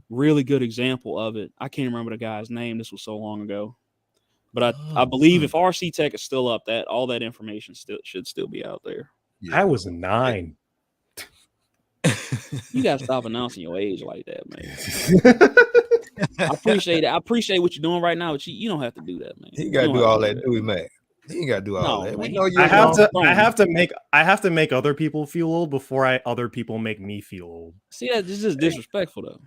really good example of it. I can't remember the guy's name. This was so long ago. But I believe if RC Tech is still up, that all that information should still be out there. I was 9. You gotta stop announcing your age like that, man. I appreciate it. I appreciate what you're doing right now, but you don't have to do that, man. He gotta do all that, do we, man? He ain't gotta do all that. We know you. I have to make other people feel old before other people make me feel old. See, that this is disrespectful, though.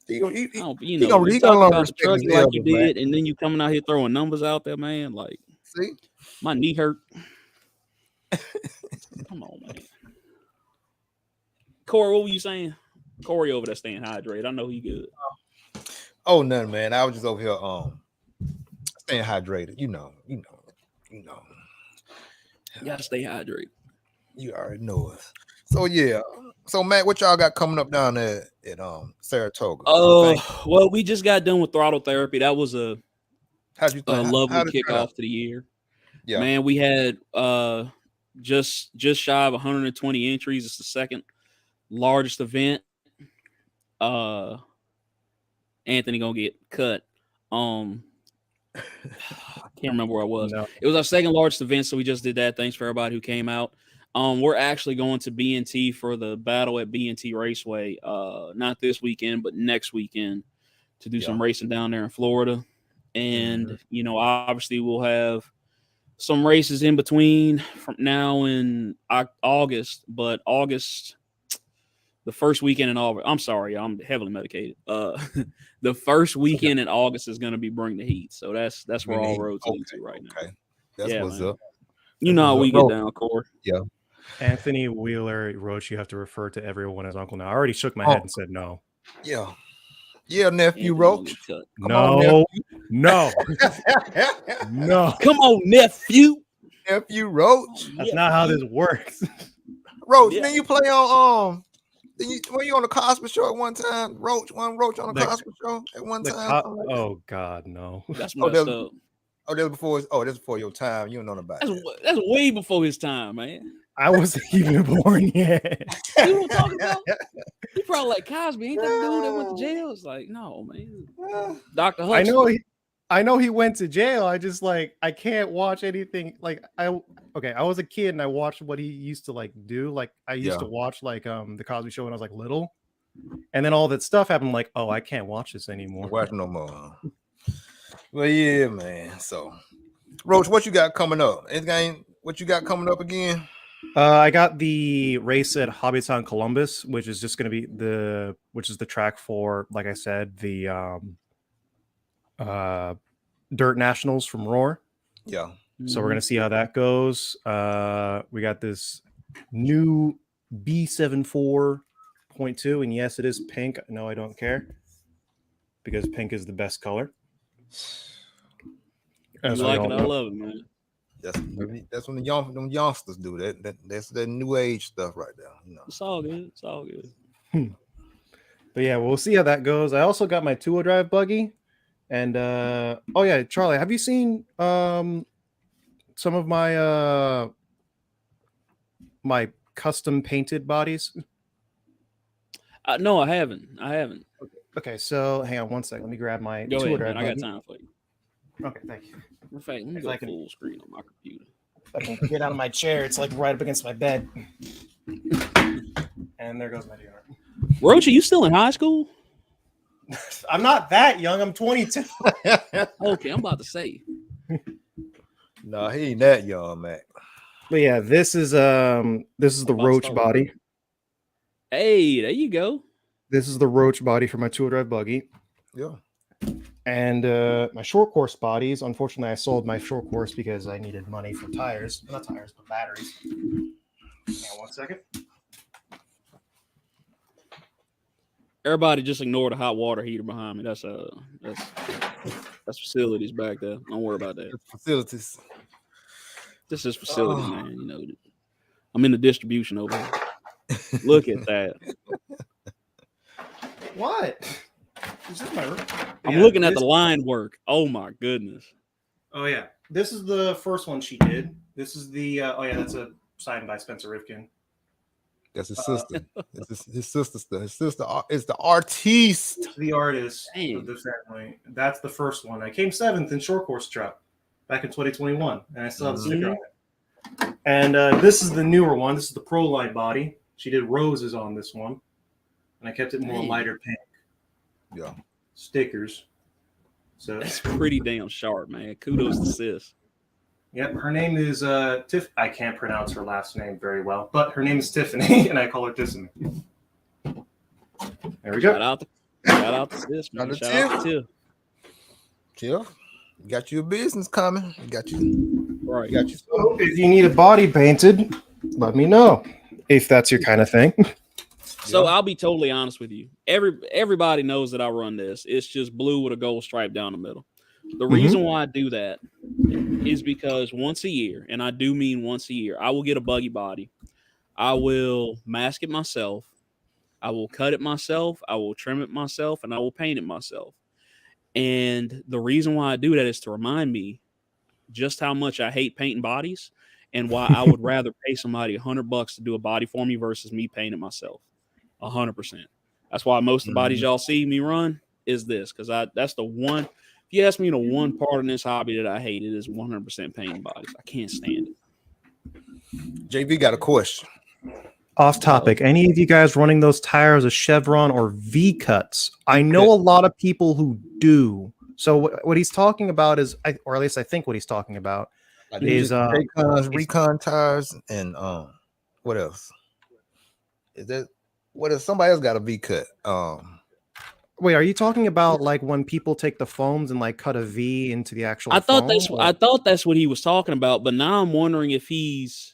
He gonna learn respect like you did, man. And then you coming out here throwing numbers out there, man. Like, see, my knee hurt. Come on, man. Corey, what were you saying? Corey over there staying hydrated. I know he good. Oh, nothing, man. I was just over here staying hydrated. You know. You gotta stay hydrated. You already know us. So yeah. So Matt, what y'all got coming up down there at Saratoga? Well, we just got done with throttle therapy. That was a lovely kickoff to the year. Yeah, man, we had just shy of 120 entries. It's the second largest event. Anthony gonna get cut. I can't remember where I was. No. It was our second largest event, so we just did that. Thanks for everybody who came out. We're actually going to BNT for the battle at BNT Raceway. Not this weekend, but next weekend to do some racing down there in Florida. And obviously we'll have some races in between from now in August, but the first weekend in August. I'm sorry, I'm heavily medicated. The first weekend in August is going to be Bring the Heat, so that's where all roads lead to right now. Okay, that's what's up. You know how we get down, Corey. Yeah. Anthony Wheeler Roach, you have to refer to everyone as uncle now. I already shook my head and said no. Yeah. Yeah, nephew Roach. No. No. Come on, nephew. Nephew Roach. That's not how this works. Roach, then you play on were you on the Cosby Show at one time? Roach on the Cosby Show at one time. Oh God, no. That's messed up. That's before your time. You don't know about it. That's way before his time, man. I wasn't even born yet. You know what I'm talking about? You probably like Cosby. Ain't that dude that went to jail? It's like, no, man. Dr. Hutch. I know he went to jail. I just I can't watch anything. I was a kid and I watched what he used to do. I used to watch the Cosby Show when I was little. And then all that stuff happened. I can't watch this anymore. Watch no more. Well, yeah, man. So, Roach, what you got coming up? What you got coming up again? I got the race at Hobbytown Columbus, which is just going to be the track for, like I said, the Dirt Nationals from Roar. Yeah. So we're going to see how that goes. We got this new B74.2, and yes, it is pink. No, I don't care, because pink is the best color. You like it? I love it, man. That's when them youngsters do that. That's the new age stuff right there. It's all good. It's all good. But yeah, we'll see how that goes. I also got my 2-wheel drive buggy, and Charlie, have you seen some of my my custom painted bodies? No, I haven't. Okay, so hang on one second. Let me grab my 2-wheel drive buggy. I got time for you. Okay, thank you. In fact, let me go full screen on my computer. If I can get out of my chair, it's right up against my bed. And there goes my dinner. Roach, are you still in high school? I'm not that young. I'm 22. Okay, I'm about to say. No, he ain't that young, Mac. But yeah, this is the Roach body. Hey, there you go. This is the Roach body for my 2-wheel drive buggy. Yeah. And my short course bodies, unfortunately, I sold my short course because I needed money for tires. Not tires, but batteries. Hang on one second. Everybody just ignore the hot water heater behind me. That's facilities back there. Don't worry about that. Facilities. This is facilities, man. I'm in the distribution over here. Look at that. What? Is this my room? I'm looking at the line work. Oh my goodness. Oh yeah, this is the first one she did. This is the that's a signed by Spencer Rifkin. That's his sister. His sister. His sister is the artiste. The artist of the family. That's the first one. I came 7th in short course truck back in 2021, and I still have the sticker on it. And this is the newer one. This is the Pro Line body. She did roses on this one, and I kept it more lighter pink. Yeah. Stickers. So it's pretty damn sharp, man. Kudos to sis. Yep, her name is Tiff. I can't pronounce her last name very well, but her name is Tiffany, and I call her Tiffany. There we go. Shout out to sis, man. Shout out to Tiff. Got you a business coming. Got you. Right. Got you. So if you need a body painted, let me know. If that's your kind of thing. So I'll be totally honest with you. Everybody knows that I run this. It's just blue with a gold stripe down the middle. The reason why I do that is because once a year, and I do mean once a year, I will get a buggy body. I will mask it myself. I will cut it myself. I will trim it myself, and I will paint it myself. And the reason why I do that is to remind me just how much I hate painting bodies and why I would rather pay somebody $100 to do a body for me versus me painting it myself. 100%. That's why most of the bodies y'all see me run is this, because that's the one. If you ask me the one part in this hobby that I hate, it is 100% painting bodies. I can't stand it. JV got a question. Off topic. Any of you guys running those tires a Chevron or V cuts? I know a lot of people who do. So what he's talking about is, or at least I think what he's talking about Like is Raycons, Recon tires, and what else? Is that what if somebody else got a V cut? Wait, are you talking about like when people take the foams and like cut a V into the actual? I thought foam, that's what he was talking about, but now I'm wondering if he's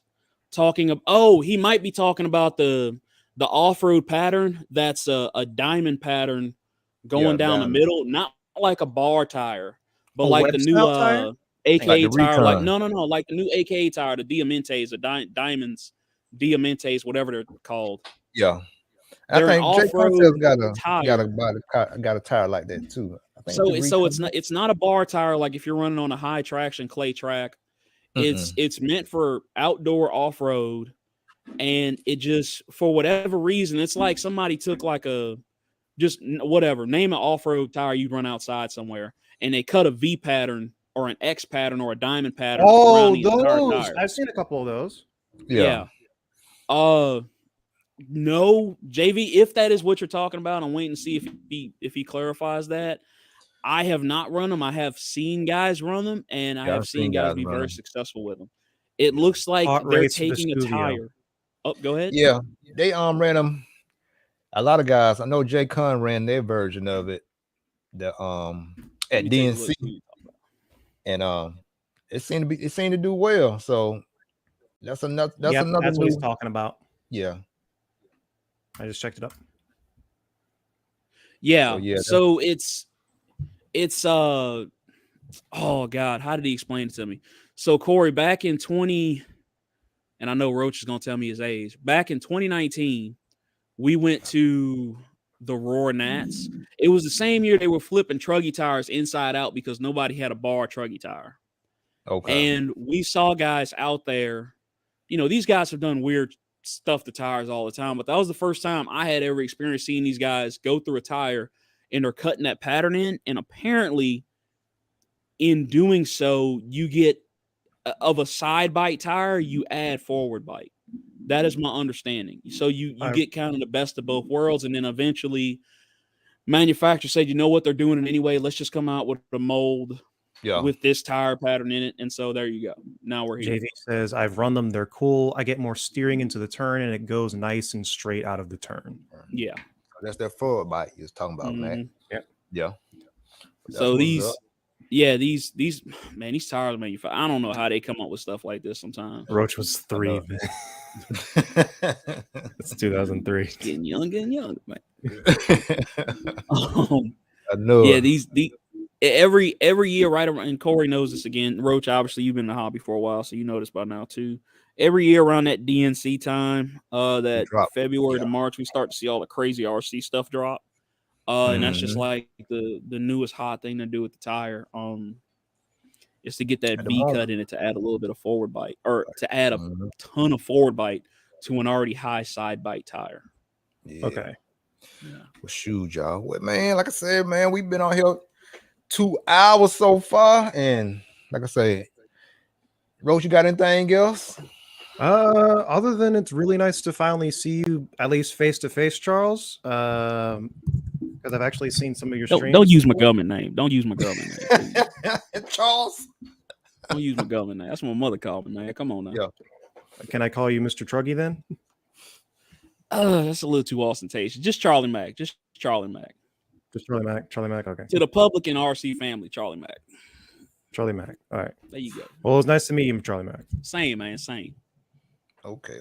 talking about. Oh, he might be talking about the off-road pattern. That's a diamond pattern going down the middle, not like a bar tire, but like the new AKA tire. Like no, like the new AKA tire, the Diamantes, the diamonds, Diamantes, whatever they're called. Yeah. They're I think off-road got a tire like that too. So it's not a bar tire like if you're running on a high traction clay track. It's meant for outdoor off-road, and it just for whatever reason it's like somebody took like a just whatever name an off-road tire you'd run outside somewhere, and they cut a V pattern or an X pattern or a diamond pattern. Oh, those I've seen a couple of those. Yeah. No, JV, if that is what you're talking about, I'm waiting to see if he clarifies that. I have not run them. I have seen guys run them, and I have seen guys be very successful with them. It looks like they're taking a tire. Oh, go ahead. Yeah, they ran them. A lot of guys. I know Jay Conn ran their version of it. The at DNC, and it seemed to do well. So that's another. That's what he's talking about. Yeah. I just checked it up. Yeah. So it's oh God, how did he explain it to me? So Corey, back in 20, and I know Roach is gonna tell me his age. Back in 2019, we went to the Roar Nats. It was the same year they were flipping truggy tires inside out because nobody had a bar truggy tire. Okay. And we saw guys out there. You know, these guys have done weird stuff to tires all the time, but that was the first time I had ever experienced seeing these guys go through a tire and they're cutting that pattern in. And apparently in doing so, you get of a side bite tire, you add forward bite. That is my understanding. So you get kind of the best of both worlds. And then eventually manufacturer said, you know what, they're doing it anyway. Let's just come out with a mold with this tire pattern in it. And so there you go. Now we're here. JV says, I've run them. They're cool. I get more steering into the turn and it goes nice and straight out of the turn. Yeah. That's that forward bite you're talking about, man. Yeah. So these tires manufactured. I don't know how they come up with stuff like this sometimes. Roach was 3. It's 2003. Getting young, man. I know. Yeah, these every year, right around, and Corey knows this again. Roach, obviously, you've been in the hobby for a while, so you know this by now too. Every year around that DNC time, that February to March, we start to see all the crazy RC stuff drop. And that's just like the newest hot thing to do with the tire. Is to get that V cut in it to add a little bit of forward bite, or to add a ton of forward bite to an already high side bite tire. Yeah. Okay. Yeah. Well, shoot, y'all. Well, man, like I said, man, we've been on here 2 hours so far, and like I said, Roach, you got anything else? Other than it's really nice to finally see you at least face to face, Charles. Because I've actually seen some of your streams. Don't use my government name. Don't use my government name. Charles. Don't use my government name. That's what my mother called me, man. Come on now. Yeah. Can I call you Mr. Truggy then? That's a little too ostentatious. Just Charlie Mack. Just Charlie Mack. Just Charlie Mack. Charlie Mack. Okay. To the public and RC family, Charlie Mack. Charlie Mack. All right. There you go. Well, it was nice to meet you, Charlie Mack. Same, man. Same. Okay.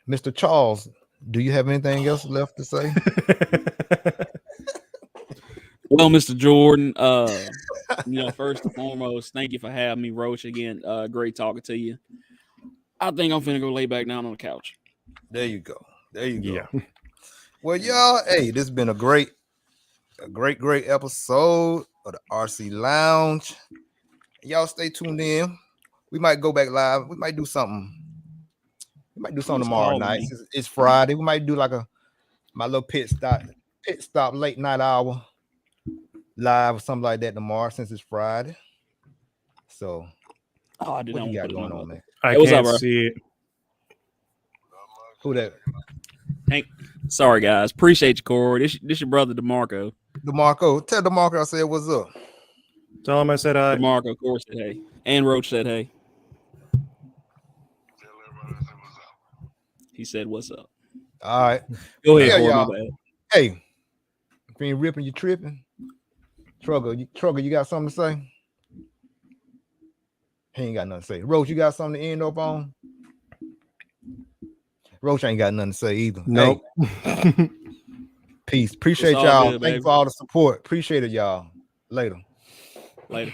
Mr. Charles, do you have anything else left to say? Well, Mr. Jordan, first and foremost, thank you for having me, Roach. Again, great talking to you. I think I'm finna go lay back down on the couch. There you go. Yeah. Well, y'all, hey, this has been a great episode of the RC Lounge. Y'all stay tuned in. We might go back live. We might do something. Tomorrow night. It's Friday. We might do like my little pit stop late night hour live or something like that tomorrow since it's Friday. So Oh, I did What not you want got to put it going on on, my- man? I Hey, what's up, can't bro? see it. Who that? Hank. Sorry, guys. Appreciate you, Corey. This your brother DeMarco. DeMarco. Tell DeMarco I said what's up. Tell him I said hi. DeMarco, of course, said hey. And Roach said hey. He said, "What's up?" All right. Go ahead, Yeah, Corey. y'all. My bad. Hey, if you ain't ripping, you tripping. Trugger, you got something to say? He ain't got nothing to say. Roach, you got something to end up on? Roach ain't got nothing to say either. Nope. Hey, peace. Appreciate all y'all. good, Thank you baby. for all the support. Appreciate it, y'all. Later. Later.